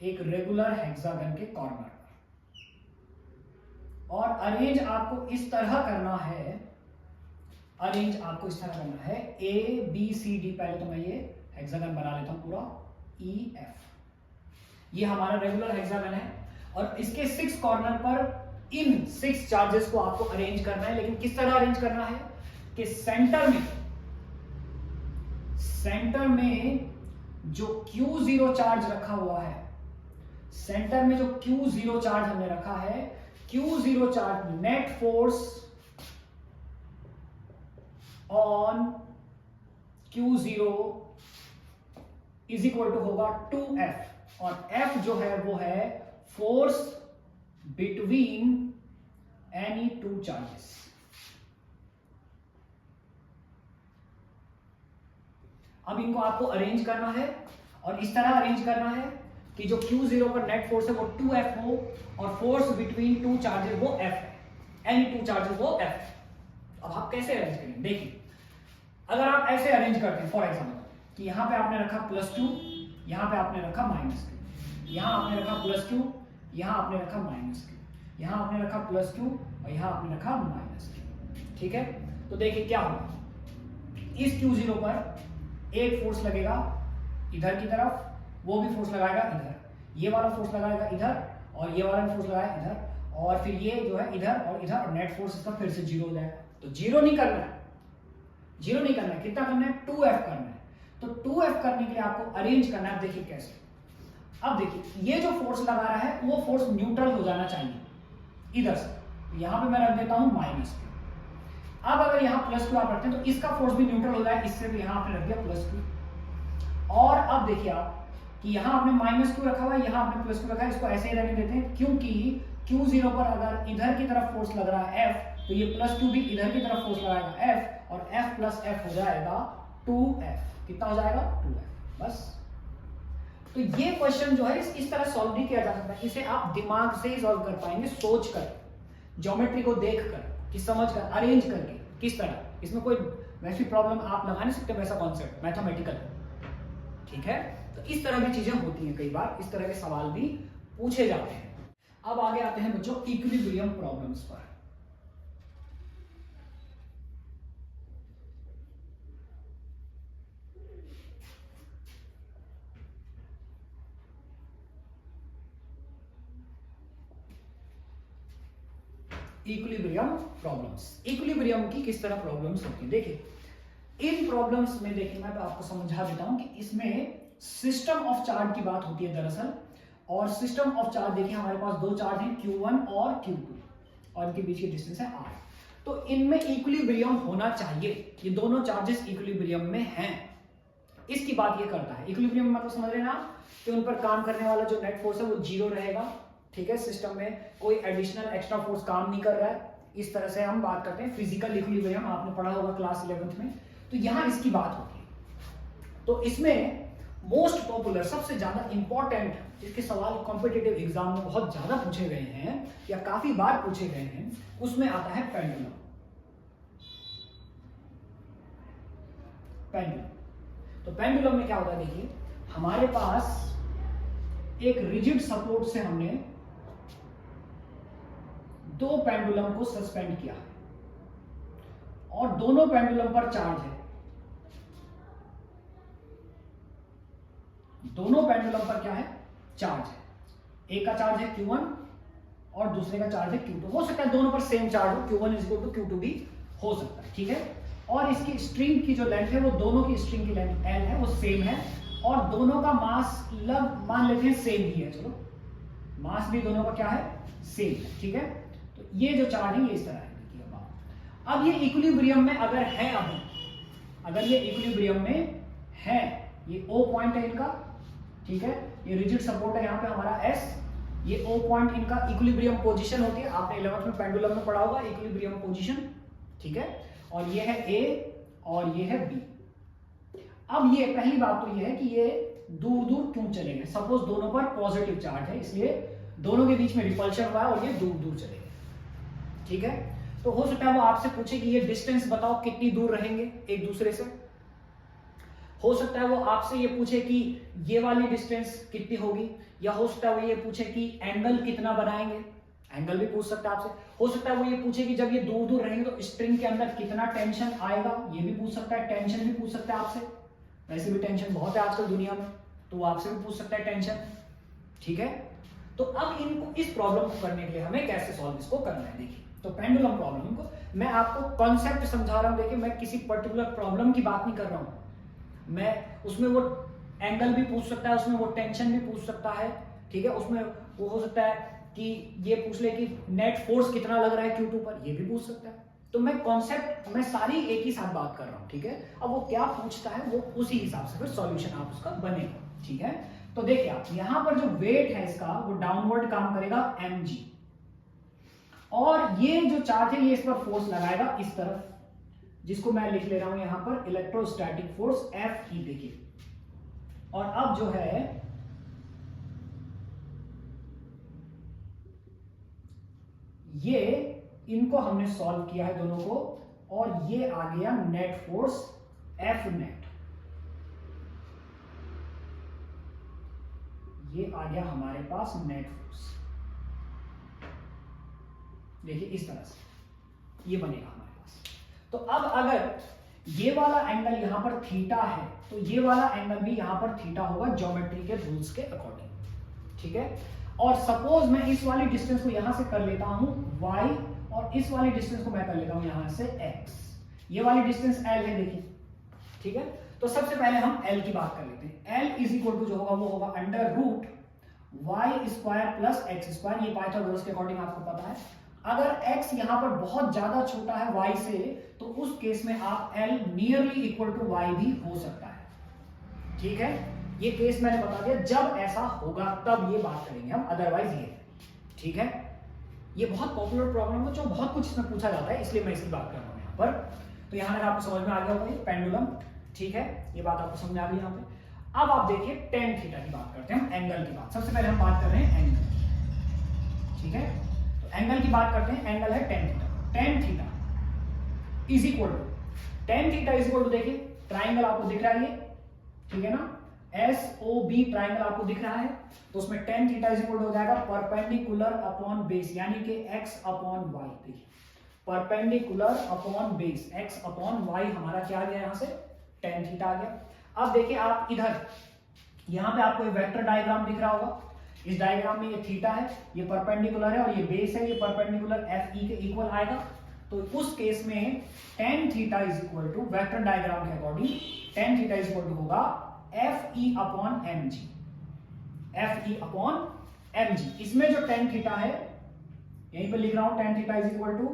एक रेगुलर हेक्सागन के कॉर्नर पर। और अरेंज आपको इस तरह करना है, अरेंज आपको इस तरह करना है, ए बी सी डी, पहले तो मैं ये हेक्सागन बना लेता हूं पूरा, ई एफ, ये हमारा रेगुलर हेक्सागन है। और इसके 6 कॉर्नर पर इन 6 चार्जेस को आपको अरेंज करना है। लेकिन किस तरह अरेंज करना है कि सेंटर में जो Q0 चार्ज रखा हुआ है, सेंटर में जो Q0 चार्ज हमने रखा है, Q0 charge net force on Q0 is equal to होगा 2F, और F जो है वो है फोर्स बिटवीन एनी 2 चार्जेस। अब इनको आपको अरेंज करना है, और इस तरह अरेंज करना है कि जो Q0 पर नेट फोर्स है वो 2F हो, और फोर्स बिटवीन 2 चार्जेस वो F है, एनी 2 चार्जेस वो F है। अब आप कैसे अरेंज करेंगे, देखिए अगर आप ऐसे अरेंज करते हैं, फॉर एग्जाम्पल कि यहां पे आपने रखा +2, यहां पे आपने रखा -2, यहां आपने रखा +2, यहां आपने रखा -2, यहां आपने रखा +2, और यहां आपने रखा -2, ठीक है। तो देखिए क्या होगा, इस Q0 पर एक फोर्स लगेगा इधर की तरफ, वो भी फोर्स लगाएगा इधर, ये वाला फोर्स लगाएगा इधर, और ये वाला फोर्स लगाएगा इधर, और फिर ये जो है इधर और इधर, और नेट फोर्स इसका फिर से 0 हो जाएगा। तो 0 नहीं करना है, 0 नहीं करना है, कितना करना है, 2F करना है। तो 2F करने के लिए आपको अरेंज करना है, देखिए कैसे। अब देखिए ये जो फोर्स लगा रहा है वो फोर्स न्यूट्रल हो जाना चाहिए इधर से, यहां पे मैं रख देता हूं -2। अब अगर यहां +2 आप रखते हैं तो इसका फोर्स भी न्यूट्रल हो जाए, इससे भी यहां आपने रख दिया +2। और अब देखिए आप कि यहां आपने -2 रखा हुआ है, यहां आपने +2 रखा है, इसको ऐसे ही रहने देते हैं, क्योंकि Q0 पर अगर इधर की तरफ फोर्स लग रहा है F, तो ये +2 भी इधर की तरफ फोर्स लगाएगा F, और F + F हो जाएगा 2F। कितना हो जाएगा, 2F। बस। तो ये क्वेश्चन जो है इस तरह सॉल्व नहीं किया जा सकता, इसे आप दिमाग से ही सॉल्व कर पाएंगे, सोच कर, ज्योमेट्री को देख कर, कि समझ कर, अरेंज करके, किस तरह। इसमें कोई वैसी प्रॉब्लम आप लगा नहीं सकते, वैसा कॉन्सेप्ट मैथमेटिकल, ठीक है। तो इस तरह की चीजें होती हैं, कई बार इस तरह के सवाल भी पूछे जाते हैं। अब आगे आते हैं बच्चों इक्विलिब्रियम प्रॉब्लम्स पर। इक्विलिब्रियम प्रॉब्लम्स, इक्विलिब्रियम की किस तरह प्रॉब्लम्स होती है, देखिए इन प्रॉब्लम्स में देखिए मैं आपको समझा देता हूं कि इसमें सिस्टम ऑफ चार्ज की बात होती है दरअसल। और सिस्टम ऑफ चार्ज देखिए हमारे पास 2 चार्ज हैं, Q1 और Q2, और इनके बीच की डिस्टेंस है R। तो इनमें इक्विलिब्रियम होना चाहिए, ये दोनों चार्जेस इक्विलिब्रियम में हैं, इसकी बात ये करता है। इक्विलिब्रियम मतलब समझ रहे हैं ना, कि उन पर काम करने वाला जो नेट फोर्स है वो 0 रहेगा, ठीक है। सिस्टम में कोई एडिशनल एक्स्ट्रा फोर्स काम नहीं कर रहा है, इस तरह से हम बात करते हैं फिजिकल इक्विलिब्रियम, आपने पढ़ा होगा क्लास 11th में। तो यहां इसकी बात होती है। तो इसमें मोस्ट पॉपुलर, सबसे ज्यादा इंपॉर्टेंट, जिसके सवाल कॉम्पिटिटिव एग्जाम में बहुत ज्यादा पूछे गए हैं या काफी बार पूछे गए हैं, उसमें आता है पेंडुलम। पेंडुलम, तो पेंडुलम में क्या होता है, देखिए हमारे पास एक रिजिड सपोर्ट से हमने 2 पेंडुलम को सस्पेंड किया, और दोनों पेंडुलम पर चार्ज है, दोनों पेंडुलम पर क्या है, चार्ज है। एक का चार्ज है Q1 और दूसरे का चार्ज है Q2। हो सकता है दोनों पर सेम चार्ज हो, Q1 = Q2 भी हो सकता है, ठीक है। और इसकी स्ट्रिंग की जो लेंथ है, वो दोनों की स्ट्रिंग की लेंथ L है, वो सेम है, और दोनों का मास मान लेते हैं सेम ही है, चलो मास भी दोनों का क्या है, सेम है, ठीक है। तो ये जो चार्ज है ये इस तरह है। अब ये इक्विलिब्रियम में अगर है, अगर ये इक्विलिब्रियम में है, ये O पॉइंट है इनका, ठीक है, ये रिजिड सपोर्ट है यहाँ पे हमारा S, ये O पॉइंट इनका इक्विलिब्रियम पोजीशन होती है, आपने 11th में पेंडुलम में पढ़ा होगा इक्विलिब्रियम पोजीशन, ठीक है। और ये है A और ये है B। अब ये पहली बात तो ये है कि ये दूर दूर क्यों चले गए, सपोज दोनों पर पॉजिटिव चार्ज है, इसलिए दोनों के बीच में रिपल्शन हुआ है और ये दूर दूर चले गए। ठीक है। तो हो सकता है वो आपसे पूछे कि ये डिस्टेंस बताओ कितनी दूर रहेंगे एक दूसरे से। हो सकता है वो आपसे ये पूछे कि ये वाली डिस्टेंस कितनी होगी, या हो सकता है वो ये पूछे कि एंगल कितना बनाएंगे, एंगल भी पूछ सकता है आपसे। हो सकता है वो ये पूछे कि जब ये दूर दूर रहेंगे तो स्ट्रिंग के अंदर कितना टेंशन आएगा, ये भी पूछ सकता है। टेंशन भी पूछ सकता है आपसे, वैसे भी टेंशन बहुत है आजकल दुनिया में, तो वो आपसे भी पूछ सकता है टेंशन, ठीक है। तो अब इनको इस प्रॉब्लम को करने के लिए हमें कैसे सॉल्व इसको करना है, देखिए। तो पेंडुलम प्रॉब्लम को मैं आपको कॉन्सेप्ट समझा रहा हूं, देखिए मैं किसी पर्टिकुलर प्रॉब्लम की बात नहीं कर रहा हूं, मैं उसमें वो एंगल भी पूछ सकता है, उसमें वो टेंशन भी पूछ सकता है, ठीक है। उसमें वो हो सकता है कि ये पूछ ले कि नेट फोर्स कितना लग रहा है Q2 पर, ये भी पूछ सकता है। तो मैं कॉन्सेप्ट, मैं सारी एक ही साथ बात कर रहा हूं, ठीक है। अब वो क्या पूछता है वो उसी हिसाब से फिर सॉल्यूशन आप उसका बनेगा, ठीक है। तो देखिए आप यहां पर जो वेट है इसका वो डाउनवर्ड काम करेगा mg, और ये जो चार्ज है ये इस पर फोर्स लगाएगा इस तरफ, जिसको मैं लिख ले रहा हूं यहां पर इलेक्ट्रोस्टैटिक फोर्स Fe, देखिए। और अब जो है ये इनको हमने सॉल्व किया है दोनों को, और ये आ गया नेट फोर्स F नेट, ये आ गया हमारे पास नेट फोर्स, देखिए इस तरह से ये बनेगा हमारे पास। तो अब अगर ये वाला एंगल यहां पर थीटा है तो ये वाला एंगल भी यहां पर थीटा होगा ज्योमेट्री के रूल्स के अकॉर्डिंग, ठीक है। और सपोज मैं इस वाली डिस्टेंस को यहां से कर लेता हूं y, और इस वाली डिस्टेंस को मैं कर लेता हूं यहां से x, ये वाली डिस्टेंस l है, देखिए, ठीक है। तो सबसे पहले हम l की बात कर लेते हैं। l इज इक्वल टू जो होगा वो होगा under root y square plus x square, ये पाइथागोरस के अकॉर्डिंग आपको पता है। अगर x यहां पर बहुत ज्यादा छोटा है y से, तो उस केस में आप l nearly equal to y भी हो सकता है, ठीक है। ये केस मैंने बता दिया, जब ऐसा होगा तब ये बात करेंगे हम, अदरवाइज ये, ठीक है। ये बहुत पॉपुलर प्रॉब्लम है, जो बहुत कुछ इसमें पूछा जाता है, इसलिए मैं इसकी बात कर रहा हूं यहां पर। तो यहां अगर आपको समझ में आ गया होगा ये पेंडुलम, ठीक है, ये बात आपको समझ में आ गई यहां पे। अब आप देखिए टेन थीटा की बात करते हैं हम, एंगल की बात। सबसे पहले हम बात कर रहे हैं एंगल, ठीक है। तो एंगल की बात करते हैं, एंगल है tan theta. Tan theta is equal to, tan theta is equal to, देखिए ट्राइंगल आपको दिख रहा है ये, ठीक है ना, SOB ट्राइंगल आपको दिख रहा है। तो उसमें टेन थीटा इज इक्वल हो जाएगा परपेंडिकुलर अपॉन बेस, यानी कि x अपॉन y, देखिए perpendicular upon base, x upon y हमारा क्या आ गया यहां से, टेन थीटा आ गया। अब देखिए आप इधर यहां पे आपको एक वेक्टर डायग्राम दिख रहा होगा, इस डायग्राम में ये थीटा है, ये परपेंडिकुलर है, और ये बेस है, ये परपेंडिकुलर FE के इक्वल आएगा। तो उस केस में tan theta is equal to, vector diagram के according tan theta is equal to होगा FE upon mg, FE upon mg। इसमें जो टेन थीटा है यहीं पे लिख रहा हूं, tan theta is equal to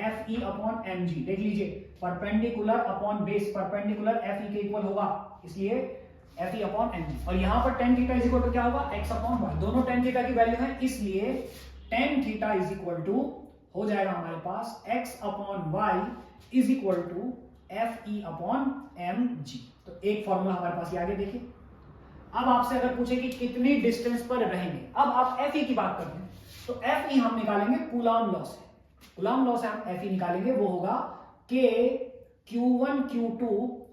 FE upon mg, देख लीजिए perpendicular upon base, perpendicular FE के इक्वल होगा, इसलिए FE अपॉन mg। और यहां पर tan theta is equal to क्या होगा, x अपॉन y, दोनों टेन थीटा की वैल्यू है, इसलिए tan theta is equal to हो जाएगा हमारे पास x upon y is equal to FE upon mg। तो एक फॉर्मूला हमारे पास ये आगे देखिए। अब आपसे अगर पूछे कि कितनी डिस्टेंस पर रहेंगे, अब आप FE की बात करते हैं, तो FE हम निकालेंगे कूलॉम लॉ से, कूलॉम लॉ से हम FE निकालेंगे, वो होगा K Q1 Q2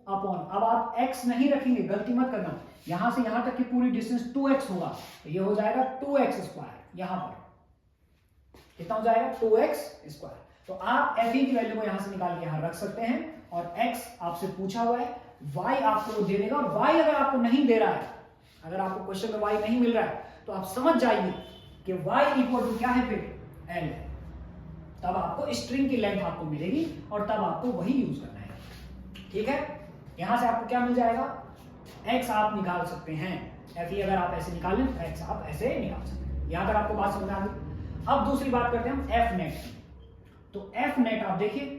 अपॉन, अब आप x नहीं रखेंगे, गलती मत करना, यहां से यहां तक की पूरी डिस्टेंस 2x होगा, तो ये हो जाएगा 2x स्क्वायर, यहां पर कितना हो जाएगा 2x स्क्वायर। तो आप FE की वैल्यू को यहां से निकाल के यहां रख सकते हैं, और x आपसे पूछा हुआ है, y आपको दे देगा, और y अगर आपको नहीं दे रहा है, अगर आपको क्वेश्चन में y नहीं मिल रहा है, तो आप समझ जाइए कि y इक्वल टू क्या है, फिर l है। तब आपको स्ट्रिंग की लेंथ आपको मिलेगी, और तब आपको वही यूज करना है, ठीक है। यहां से आपको क्या मिल जाएगा, x आप निकाल सकते हैं, FE अगर आप ऐसे निकालें तो x आप ऐसे निकाल सकते हैं। यहां तक आपको बात समझ आ गई। अब दूसरी बात करते हैं हम F नेट की। तो F नेट आप देखिए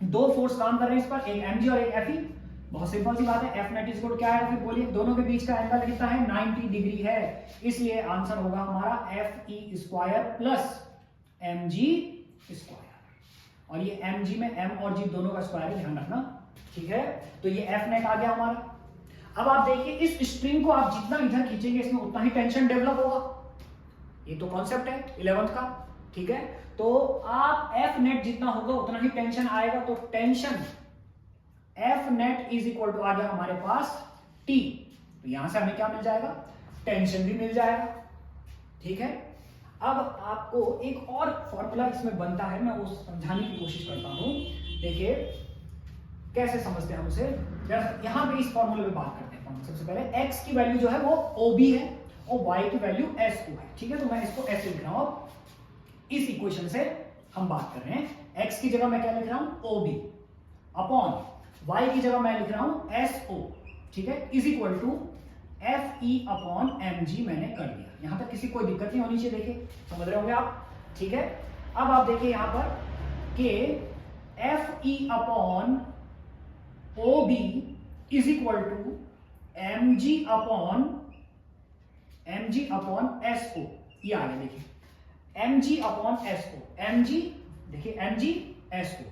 दो फोर्स काम कर रहे हैं इस पर, एक mg और एक FE, बहुत सिंपल सी बात है। F नेट इक्वल क्या है, फिर बोलिए, दोनों के बीच का एंगल कितना है, 90 डिग्री है, इसलिए आंसर होगा हमारा FE square plus mg square, और ये mg में m और g दोनों का स्क्वायर है, ध्यान रखना, ठीक है। तो ये F नेट आ गया हमारा। अब आप देखिए इस स्ट्रिंग को आप जितना इधर खींचेंगे इसमें उतना ही टेंशन डेवलप होगा, ये तो कॉन्सेप्ट है 11th का, ठीक है। तो आप एफ नेट जितना होगा उतना ही टेंशन आएगा, तो tension F net is equal to आ गया हमारे पास टी, तो यहां से हमें क्या मिल जाएगा, टेंशन भी मिल जाएगा। ठीक है, अब आपको एक और फॉर्मूला इसमें बनता है, मैं वो समझाने की कोशिश करता हूं। देखिए कैसे समझते हैं हम उसे, यहां पे इस फॉर्मूले में बात करते हैं। सबसे पहले x की वैल्यू जो है वो OB है और y की वैल्यू SO है। ठीक है, तो मैं इसको ऐसे लिख रहा हूं, इस इक्वेशन से हम बात कर रहे हैं। x की जगह मैं क्या लिख रहा हूं, OB अपॉन y की जगह मैं लिख रहा हूं SO। ठीक है, is equal to FE upon mg मैंने कर दिया। यहां तक किसी कोई दिक्कत नहीं होनी चाहिए, देखिए समझ रहे होंगे आप। ठीक है, अब आप देखिए यहां पर कि FE upon OB is equal to mg upon SO, ये आ गया। देखिए mg अपॉन SO, mg देखिए mg SO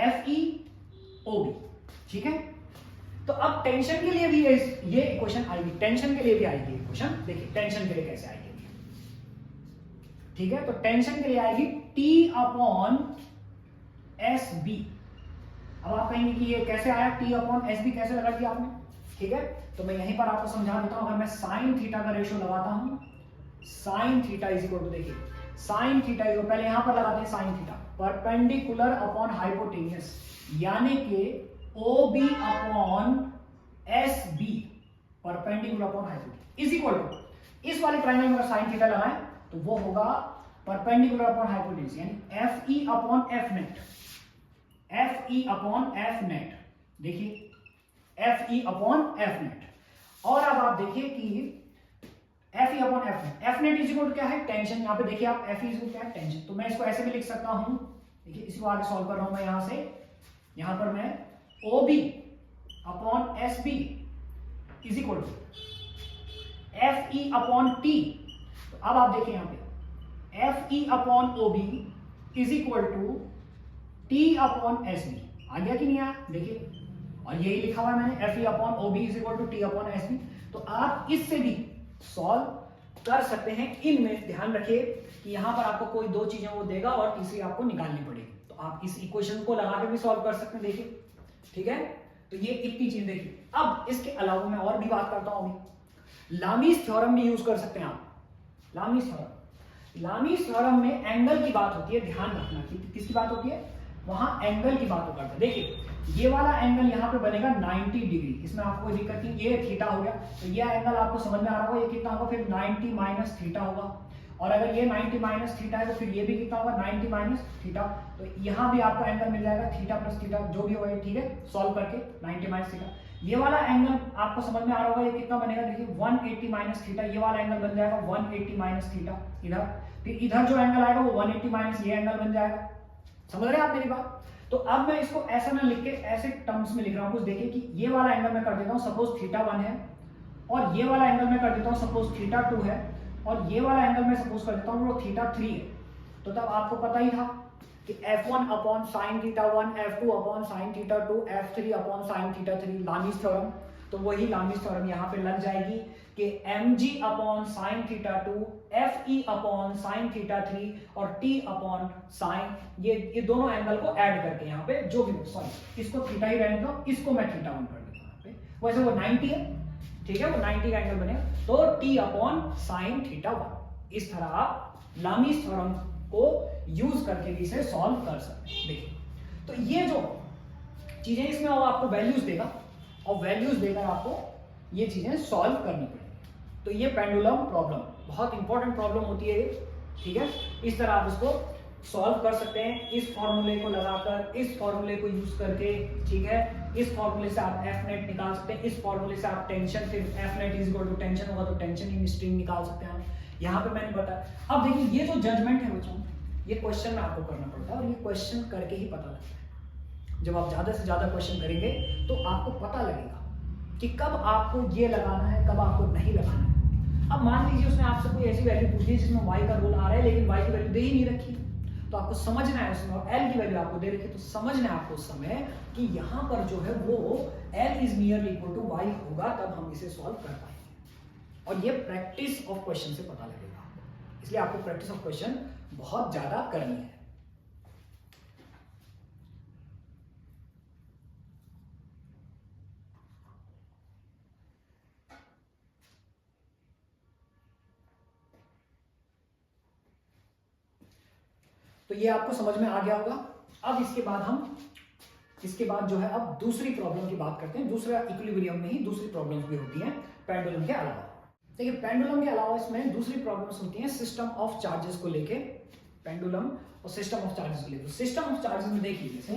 FE OB। ठीक है, तो अब टेंशन के लिए भी ये इक्वेशन आएगी, टेंशन के लिए भी आएगी इक्वेशन। देखिए टेंशन के लिए कैसे आएगी। ठीक है, तो टेंशन के लिए आएगी T अपॉन SB। अब आप कहेंगे कि ये कैसे आया, T अपॉन SB कैसे लगा दिया आपने। ठीक है, तो मैं यहीं पर आपको समझा देता हूं। अगर मैं साइन थीटा का रेशियो लगाता हूं, sine theta is equal to, देखिए साइन थीटा इज, पहले यहां पर लगाते हैं sine theta perpendicular upon hypotenuse, यानी कि OB upon SB perpendicular upon hypotenuse is equal to, इस वाले ट्रायंगल में अगर साइन थीटा लगाएं तो वो होगा परपेंडिकुलर अपॉन हाइपोटेन्यूस, यानी FE upon F net, FE upon F net. देखिए FE अपॉन F नेट। और अब आप देखिए कि FE upon F net, F net is equal to क्या है, टेंशन। यहां पे देखिए आप FE इज इक्वल क्या है, टेंशन। तो मैं इसको ऐसे भी लिख सकता हूं, देखिए इसको आगे सॉल्व कर रहा हूं मैं यहां से। यहां पर मैं OB upon SB is equal to FE upon T। तो अब आप देखिए यहां पे FE upon OB is equal to T upon SB। आ गया कि नहीं आया, देखिए, और यही लिखा हुआ है मैंने, FE upon OB is equal to T upon SB। तो आप इससे भी सॉल्व कर सकते हैं। इनमें ध्यान रखिए कि यहां पर आपको कोई दो चीजें वो देगा और तीसरी आपको निकालनी पड़ेगी, तो आप इस इक्वेशन को लगा के भी सॉल्व कर सकते हैं। देखिए ठीक है, तो ये इतनी चीज देखिए। अब इसके अलावा मैं और भी बात करता हूं, लामीज थ्योरम भी यूज कर सकते हैं आप। लामीज थ्योरम, लामीज थ्योरम में एंगल की बात होती है, ध्यान रखना कि किसकी बात होती है, वहां एंगल की बात होती है। देखिए ये वाला एंगल यहां पे बनेगा 90 डिग्री, इसमें आपको कोई दिक्कत नहीं, ये थीटा हो गया, तो ये एंगल आपको समझ में आ रहा होगा, ये कितना होगा, फिर 90 माइनस थीटा होगा। और अगर ये 90 माइनस थीटा है तो फिर ये भी कितना होगा, 90 माइनस थीटा। तो यहां भी आपको एंगल मिल जाएगा थीटा प्लस थीटा, जो भी होगा। ठीक है, सॉल्व करके 90 माइनस थीटा। ये वाला एंगल आपको समझ में आ रहा होगा, ये कितना बनेगा, देखिए 180 माइनस थीटा। ये वाला एंगल बन जाएगा 180 माइनस थीटा इधर। फिर इधर जो एंगल आएगा वो 180 माइनस ये एंगल बन जाएगा। समझ रहे हैं आप मेरी बात। तो अब मैं इसको ऐसा ना लिख के ऐसे टर्म्स में लिख रहा हूं, कुछ देखिए कि ये वाला एंगल मैं कर देता हूं सपोज थीटा 1 है, और ये वाला एंगल मैं कर देता हूं सपोज थीटा 2 है, और ये वाला एंगल मैं सपोज कर देता हूं वो थीटा 3 है। तो तब आपको पता ही था कि F1 upon sine theta 1, F2 upon sine theta 2, F3 upon sine theta 3, Lami's theorem. तो वही लामीज थ्योरम यहाँ पे लग जाएगी कि mg upon sine theta 2, FE upon sine theta 3 और T अपॉन साइन, ये दोनों एंगल को ऐड करके यहाँ पे जो भी, सॉरी इसको थीटा ही रहने दो, इसको मैं थीटा 1 कर देता हूँ यहाँ पे। वैसे वो 90 है, ठीक है, वो 90 का एंगल बनेगा, तो T अपॉन साइन थीटा 1। इस तरह आप लामीज थ्योरम को यूज करके भी इसे सॉल्व कर सकते हैं। देखिए तो ये जो चीजें, इसमें वो आपको वैल्यूज देगा और वैल्यूज देकर आपको ये चीजें सॉल्व करनी पड़ेगी। तो ये पेंडुलम प्रॉब्लम बहुत इंपॉर्टेंट प्रॉब्लम होती है, ठीक है। इस तरह आप इसको सॉल्व कर सकते हैं, इस फॉर्मूले को लगाकर, इस फॉर्मूले को यूज करके, ठीक है। इस फॉर्मूले से आप एफ नेट निकाल सकते हैं, इस फॉर्मूले से आप टेंशन, फिर F net is equal to tension होगा तो टेंशन इन स्ट्रिंग निकाल सकते हैं। यहाँ पे मैंने बताया। अब देखिए ये जो जजमेंट है बच्चों, ये क्वेश्चन में आपको करना पड़ता है, और ये क्वेश्चन करके ही पता लगता है। जब आप ज्यादा से ज्यादा क्वेश्चन करेंगे तो आपको पता लगेगा कि कब आपको ये लगाना है, कब आपको नहीं लगाना है। अब मान लीजिए उसने आपसे कोई ऐसी वैल्यू पूछ ली जिसमें y का रोल आ रहा है, लेकिन y की वैल्यू दे ही नहीं रखी, तो आपको समझना है उसमें, और l की वैल्यू आपको दे रखी है, तो समझना है आपको उस समय कि यहाँ पर जो है वो l is nearly equal to y होगा, तब हम इसे सॉल्व कर पाएंगे। और ये प्रैक्टिस ऑफ क्वेश्चन से पता लगेगा आपको, इसलिए आपको प्रैक्टिस ऑफ क्वेश्चन बहुत ज्यादा करनी है। तो ये आपको समझ में आ गया होगा। अब इसके बाद जो है अब दूसरी प्रॉब्लम की बात करते हैं। दूसरा इक्विलिब्रियम में ही दूसरी प्रॉब्लम्स भी होती हैं पेंडुलम के अलावा। देखिए पेंडुलम के अलावा इसमें दूसरी प्रॉब्लम्स होती हैं सिस्टम ऑफ चार्जेस को लेके। पेंडुलम और सिस्टम ऑफ चार्जेस को लेके, सिस्टम ऑफ चार्जेस में देखिए जैसे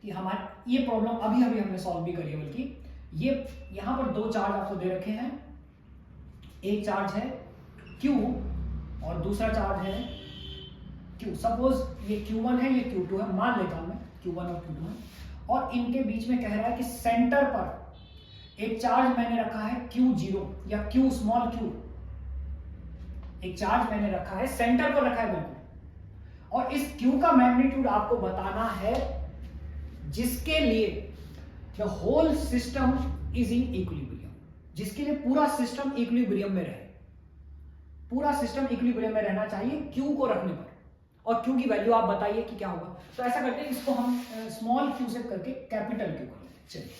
कि हमारे ये प्रॉब्लम अभी हमने सॉल्व भी करी है, बल्कि ये यहां पर दो चार्ज आपको दे रखे हैं। एक चार्ज है Q और दूसरा चार्ज है Q। सपोज ये Q1 है, ये Q2 है, मान लेता हूं मैं Q1 और Q2 है, और इनके बीच में कह रहा है कि सेंटर पर एक चार्ज मैंने रखा है Q0 या Q स्मॉल q। एक चार्ज मैंने रखा है, सेंटर पर रखा है बिल्कुल, और इस Q का मैग्नीट्यूड आपको बताना है जिसके लिए the whole system is in equilibrium, जिसके लिए पूरा सिस्टम इक्विलिब्रियम में रहे। पूरा सिस्टम इक्विलिब्रियम में रहना चाहिए Q को रखने पर, और Q की वैल्यू आप बताइए कि क्या होगा। तो ऐसा करते हैं, इसको हम स्मॉल q से करके कैपिटल Q कर लेते हैं। चलिए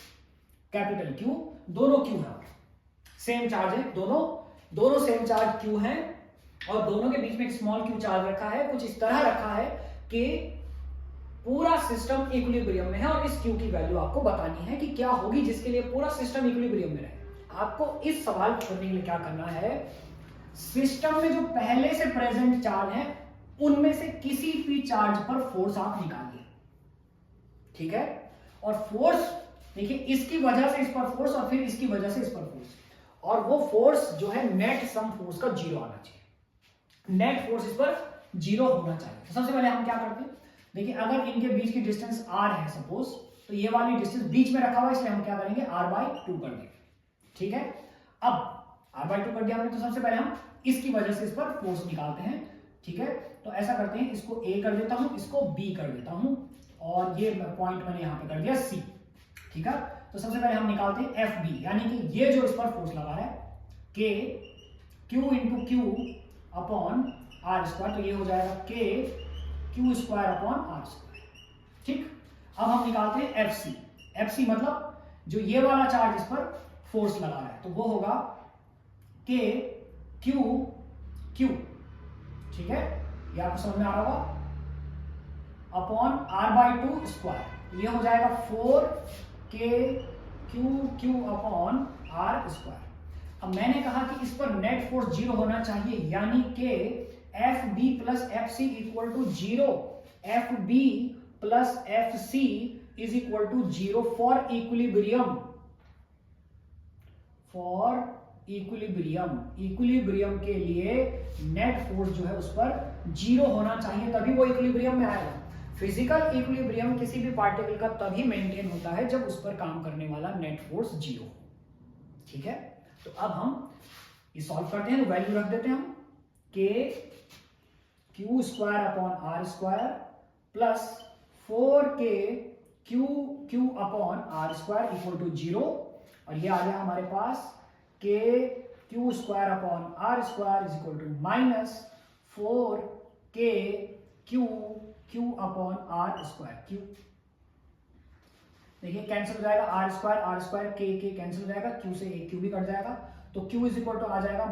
कैपिटल Q, दोनों Q है, सेम चार्ज है, दोनों सेम चार्ज Q है, और दोनों के बीच में एक स्मॉल q चार्ज रखा है। कुछ इस तरह रखा है कि पूरा सिस्टम इक्विलिब्रियम में है, और इस Q की वैल्यू आपको बतानी है कि क्या होगी जिसके लिए पूरा सिस्टम इक्विलिब्रियम में रहे। आपको इस सवाल को करने के लिए क्या करना है, सिस्टम में जो पहले से प्रेजेंट चार्ज है उनमें से किसी भी चार्ज पर फोर्स आप निकालिए, ठीक है। और फोर्स देखिए, इसकी वजह से इस पर फोर्स और फिर इसकी वजह से इस पर फोर्स, और वो फोर्स जो है नेट सम फोर्स का 0 आना चाहिए। नेट फोर्स इस पर 0 होना चाहिए। तो सबसे पहले हम क्या करते हैं, देखिए अगर इनके बीच की डिस्टेंस r है सपोज, तो ये वाली डिस्टेंस बीच में रखा हुआ है, इसलिए हम क्या करेंगे r/2 कर देंगे, ठीक है। अब r/2 कर दिया हमने, तो सबसे पहले हम इसकी वजह से इस पर फोर्स निकालते हैं, ठीक है। तो ऐसा करते हैं, इसको a कर देता हूं, इसको b कर देता हूं, और ये पॉइंट मैंने यहां पे कर दिया c, ठीक है। तो सबसे पहले हम निकालते हैं FB, यानी कि ये जो इस पर फोर्स लगा है K Q into Q upon r², तो ये हो जाएगा K Q² अपॉन r², ठीक। अब हम निकालते हैं FC मतलब जो ये वाला चार्ज इस पर फोर्स लगा है, तो वो होगा K Q, ठीक है, ये आपको समझ में आ रहा होगा, अपॉन r/2², ये हो जाएगा 4K Q अपॉन r²। अब मैंने कहा कि इस पर नेट फोर्स 0 होना चाहिए, यानी कि FB plus FC equal to 0, FB plus FC is equal to 0 for equilibrium के लिए नेट फोर्स जो है उस पर 0 होना चाहिए, तभी वो इक्विलिब्रियम में आएगा। फिजिकल इक्विलिब्रियम किसी भी पार्टिकल का तभी मेंटेन होता है जब उस पर काम करने वाला नेट फोर्स 0 हो, ठीक है। तो अब हम ये सॉल्व करते हैं, तो वैल्यू रख देते हैं हम K Q² upon r² plus 4K Q upon r² equal to 0, और ये आ गया हमारे पास K Q² upon r² is equal to minus 4K Q upon r²। देखिए कैंसिल हो जाएगा, r² K कैंसिल हो जाएगा, Q से एक Q भी कट जाएगा, तो Q इज इक्वल टू आ जाएगा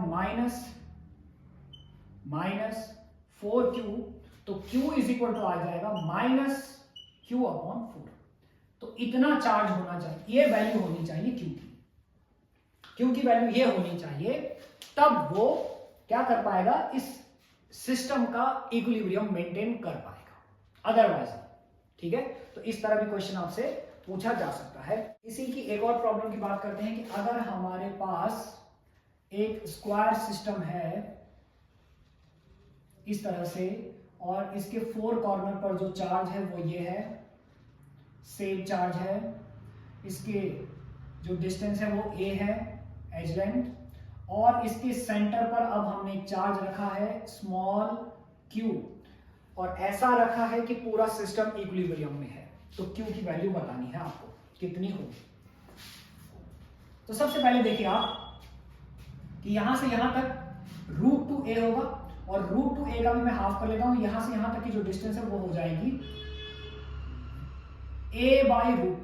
माइनस 4Q, तो Q इज इक्वल टू आ जाएगा माइनस Q अपॉन 4। तो इतना चार्ज होना चाहिए, ये वैल्यू होनी चाहिए Q की वैल्यू ये होनी चाहिए, तब वो क्या कर पाएगा, इस सिस्टम का इक्विलिब्रियम मेंटेन कर पाएगा, अदरवाइज, ठीक है। तो इस तरह भी क्वेश्चन आपसे पूछा जा सकता है। इसी की एक और प्रॉब्लम की बात करते हैं कि अगर हमारे पास एक स्क्वायर सिस्टम है इस तरह से, और इसके 4 कॉर्नर पर जो चार्ज है वो ये है, सेम चार्ज है, इसके जो डिस्टेंस है वो a है, एज लेंथ, और इसके सेंटर पर अब हमने एक चार्ज रखा है स्मॉल q, और ऐसा रखा है कि पूरा सिस्टम इक्विलिब्रियम में है। तो Q की वैल्यू बतानी है आपको कितनी होगी। तो सबसे पहले देखिए आप कि यहां से यहां तक √2a होगा, और √2a का भी मैं हाफ कर लेता हूं, यहां से यहां तक की जो डिस्टेंस है वो हो जाएगी a/√2,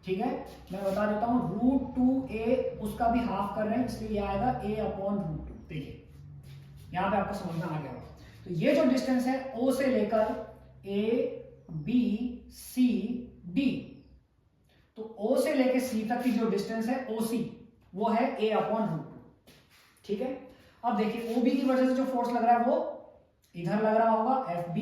ठीक है। मैं बता देता हूं √2a, उसका भी हाफ कर रहे हैं, इसलिए ये आएगा a अपॉन √2। देखिए यहां पे आपको समझ में आ गया होगा। तो ये जो डिस्टेंस है ओ से लेकर ए बी सी डी, तो ओ से लेकर सी तक की जो डिस्टेंस है ओ सी, वो है a अपॉन रूट टू। ठीक है, अब देखिए OB की वजह से जो फोर्स लग रहा है वो इधर लग रहा होगा FB,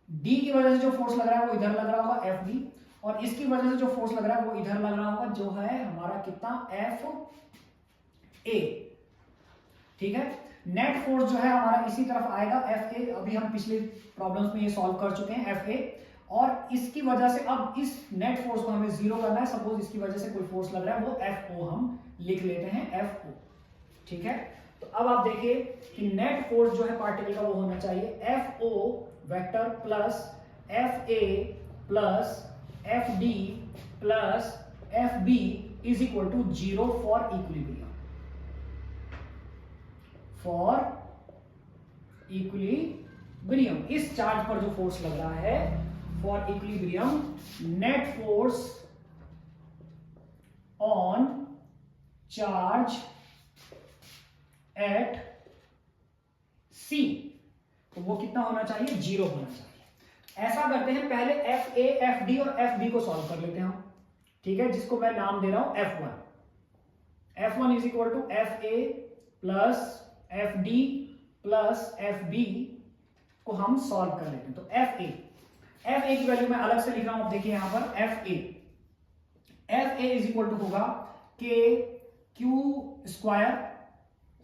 D की वजह से जो फोर्स लग रहा है वो इधर लग रहा होगा FB, और इसकी वजह से जो फोर्स लग रहा है वो इधर लग रहा होगा, जो है हमारा कितना FA। ठीक है, नेट फोर्स जो है हमारा इसी तरफ आएगा FA, अभी हम पिछले प्रॉब्लम्स में ये सॉल्व कर चुके हैं FA, और इसकी वजह से अब इस नेट फोर्स को हमें जीरो करना है। सपोज इसकी वजह से कोई फोर्स लग रहा है, वो FO हम लिख लेते हैं FO। ठीक है, तो अब आप देखिए कि नेट फोर्स जो है पार्टिकल का वो होना चाहिए FO vector plus FA plus FD plus FB is equal to 0 for equilibrium. For equilibrium इस चार्ज पर जो फोर्स लग रहा है for equilibrium, net force on charge at C, तो वो कितना होना चाहिए, 0 होना चाहिए। ऐसा करते हैं, पहले FA FD और FB को सॉल्व कर लेते हैं हम। ठीक है, जिसको मैं नाम दे रहा हूं F1 is equal to FA plus FD plus FB को हम सॉल्व कर लेते हैं। तो FA की वैल्यू मैं अलग से लिख रहा हूं, अब देखिए यहां पर FA इज इक्वल टू होगा K Q स्क्वायर,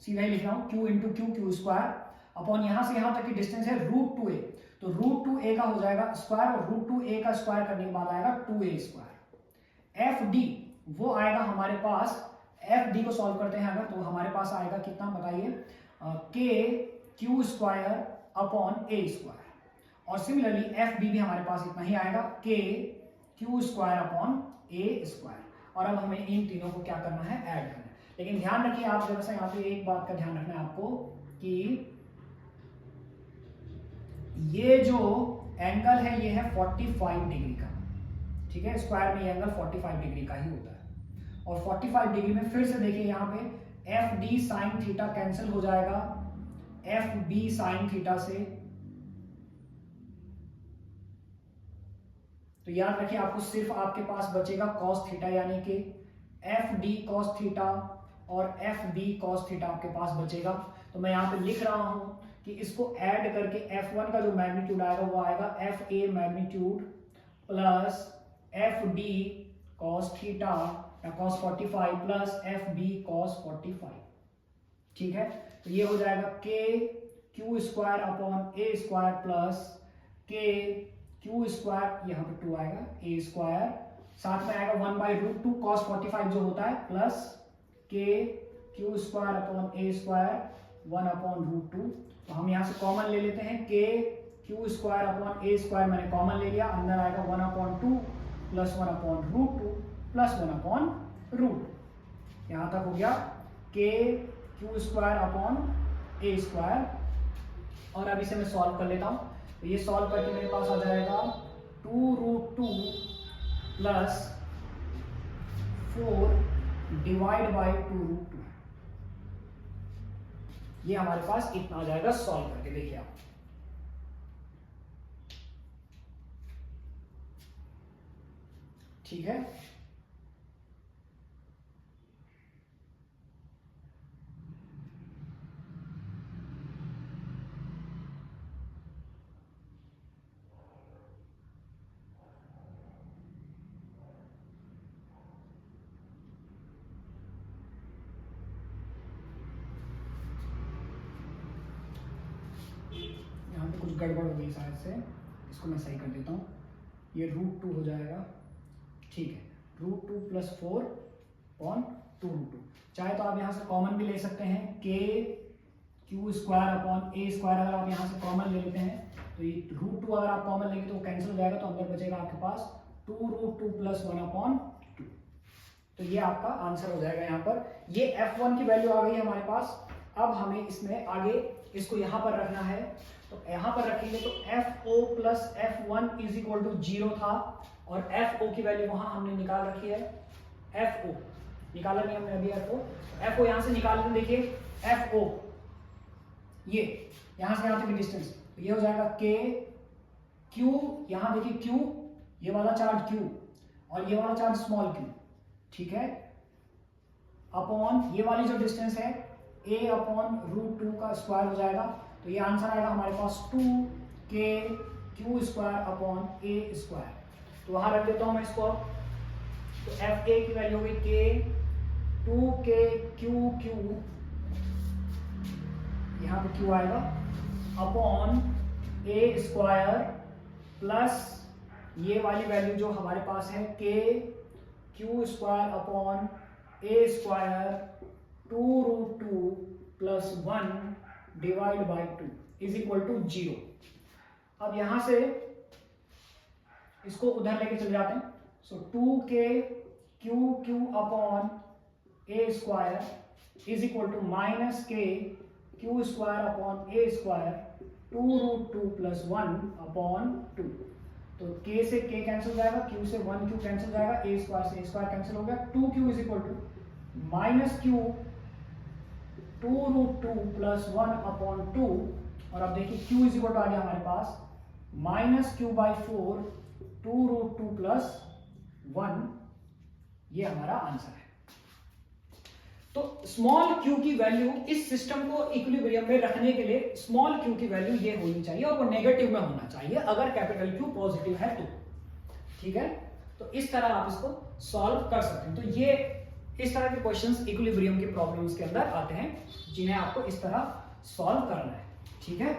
सीधा ही लिख रहा हूं Q into Q square upon यहां से यहां तक की डिस्टेंस है √2a, तो √2a का हो जाएगा स्क्वायर, और √2a का स्क्वायर करने के बाद आएगा 2a स्क्वायर। FD वो आएगा हमारे पास, FD को सॉल्व करते हैं अगर, तो हमारे पास आएगा कितना बताइए, K Q square upon a square, और सिमिलरली FB भी हमारे पास इतना ही आएगा K Q square upon a square. और अब हमें इन तीनों को क्या करना है, ऐड करना है। लेकिन ध्यान रखिए आप जरा सा यहाँ पे एक बात का ध्यान रखना है आपको कि ये जो एंगल है ये है 45 डिग्री का। ठीक है, स्क्वायर में ये एंगल 45 डिग्री का ही होता है, और 45 डिग्री में फिर से देखिए यहाँ पे FD साइन थीटा कैंसिल हो जाएगा FB साइन थीटा से। तो याद रखिए आपको सिर्फ आपके पास बचेगा cos थीटा, यानी कि FD cos थीटा और FB cos थीटा आपके पास बचेगा। तो मैं यहाँ पे लिख रहा हूं कि इसको ऐड करके F1 का जो मैग्नीट्यूड आएगा वो आएगा FA magnitude plus FD cos theta या cos 45 प्लस FB cos 45। ठीक है, तो ये हो जाएगा K Q square upon a square plus K Q square, यहाँ पे 2 आएगा a स्क्वायर, साथ में आएगा 1/√2 cos 45 जो होता है, plus K Q square upon a square 1/√2। तो हम यहाँ से कॉमन ले लेते हैं, K Q square upon a square मैंने कॉमन ले लिया, अंदर आएगा 1/2 प्लस 1/√2 प्लस 1/√2। यहाँ तक हो गया K Q square upon a square. और अब इसे मैं सॉल्व कर लेता हूँ, तो ये सॉल्व करके मेरे पास आ जाएगा 2√2 प्लस 4 डिवाइड बाई 2√2। ये हमारे पास इतना आ जाएगा सॉल्व करके, देखिए आप। ठीक है, कुछ गड़बड़ हो गई शायद से, इसको मैं सही कर देता हूँ। ये √2 हो जाएगा, ठीक है, √2 प्लस 4 अपॉन 2√2। चाहे तो आप यहाँ से कॉमन भी ले सकते हैं, K Q square upon a square, अगर आप यहाँ से कॉमन ले लेते हैं तो ये √2 अगर आप कॉमन लेंगे तो कैंसिल हो जाएगा, तो अंदर बचेगा आपके पास 2√2 प्लस 1/2। तो ये आपका आंसर हो जाएगा यहाँ पर। ये F1 की वैल्यू आ गई हमारे पास। अब हमें इसमें आगे इसको यहाँ पर रखना है, तो यहाँ पर रखेंगे तो FO plus F1 is equal to 0 था, और FO की वैल्यू वहां हमने निकाल रखी है। FO निकाला नहीं हमने अभी, FO यहाँ से निकाल लेते। देखिए FO ये यहां से यहां तक की डिस्टेंस, तो ये हो जाएगा के क्यू, यहां देखिए क्यू, ये वाला चार्ज क्यू और ये वाला चार्ज स्मॉल क्यू, ठीक है, अपॉन ये वाली जो डिस्टेंस है a अपॉन √2 का स्क्वायर हो जाएगा। तो ये आंसर आएगा हमारे पास 2k Q square upon a square. तो वहां रख देता हूं मैं इसको। तो fa की वैल्यू होगी k 2k क्यू क्यू, यहां पे क्यू आएगा, अपॉन a स्क्वायर प्लस ये वाली वैल्यू जो हमारे पास है k Q square upon a square 2√2 plus 1 divide by 2 is equal to 0। अब यहां से इसको उधर लेके चले जाते हैं। So 2k Q Q upon a square is equal to minus k Q square upon a square 2√2 plus 1 upon 2। तो k से k कैंसिल हो जाएगा, q से 1q कैंसिल हो जाएगा, a स्क्वायर से a स्क्वायर कैंसिल हो गया, 2q is equal to minus q 2√2 plus 1 upon 2। और अब देखिए q इज इक्वल टू आ गया हमारे पास माइनस q बाई 4 2√2 प्लस 1, ये हमारा आंसर है। तो स्मॉल q की वैल्यू इस सिस्टम को इक्विलिब्रियम में रखने के लिए स्मॉल q की वैल्यू ये होनी चाहिए और वो नेगेटिव में होना चाहिए अगर कैपिटल Q पॉजिटिव है तो, ठीक है। तो इस तरह आप इसको सॉल्व कर सकते हैं। तो ये इस तरह के क्वेश्चंस इक्विलिब्रियम के प्रॉब्लम्स के अंदर आते हैं जिन्हें आपको इस तरह सॉल्व करना है, ठीक है।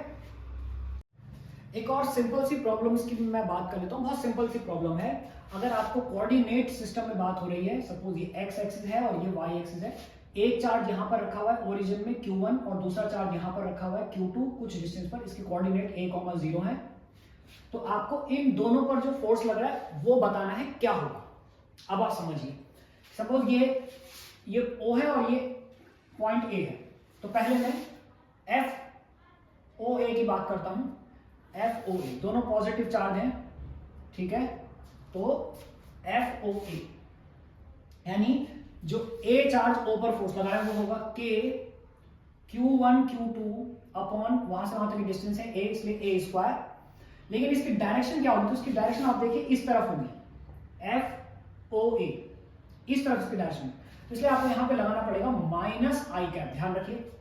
एक और सिंपल सी प्रॉब्लम्स की मैं बात कर लेता हूं। बहुत सिंपल सी प्रॉब्लम है। अगर आपको कोऑर्डिनेट सिस्टम में बात हो रही है, सपोज ये x एक्सिस है और ये y एक्सिस है, एक चार्ज यहां पर रखा हुआ है ओरिजिन में q1 और दूसरा चार्ज यहां पर रखा हुआ है q2 कुछ डिस्टेंस पर, इसके कोऑर्डिनेट a, 0 है। तो आपको इन दोनों पर जो फोर्स लग रहा है वो बताना है क्या होगा। अब आप समझिए, सपोज ये O है और ये पॉइंट A है। तो पहले मैं FOA की बात करता हूं। FOA दोनों पॉजिटिव चार्ज हैं, ठीक है। तो FOA यानी जो A चार्ज O पर फोर्स लगाया वो होगा K Q1 Q2 अपॉन वहां से वहां तक की डिस्टेंस है A, इसलिए A स्क्वायर। लेकिन इसकी डायरेक्शन क्या होगी? तो इसकी डायरेक्शन आप देखिए इस तरफ होगी, FOA इस तरफ इसकी डायरेक्शन। तो इसलिए आपको यहां पे लगाना पड़ेगा माइनस आई कैप, ध्यान रखिए।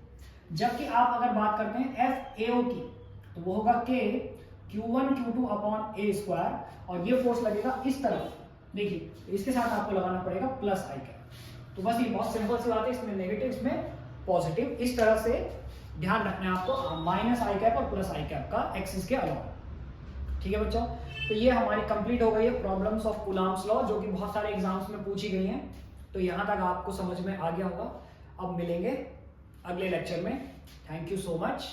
जबकि आप अगर बात करते हैं FAO की तो वो होगा K Q1 Q2 upon A square और ये फोर्स लगेगा इस तरफ, देखिए इसके साथ आपको लगाना पड़ेगा प्लस आई कैप। तो बस ये बहुत सिंपल सी बात है, इसमें नेगेटिव इसमें पॉजिटिव, इस तरह से ध्यान रखना है आपको माइनस आई कैप और प्लस आई कैप का एक्सिस के अलावा, ठीक है बच्चों। तो ये हमारी कंप्लीट हो गई है प्रॉब्लम्स ऑफ कूलम्ब्स लॉ, जो कि बहुत सारे एग्जाम्स में पूछी गई हैं। तो यहां तक आपको समझ में आ गया होगा। अब मिलेंगे अगले लेक्चर में। Thank you so much.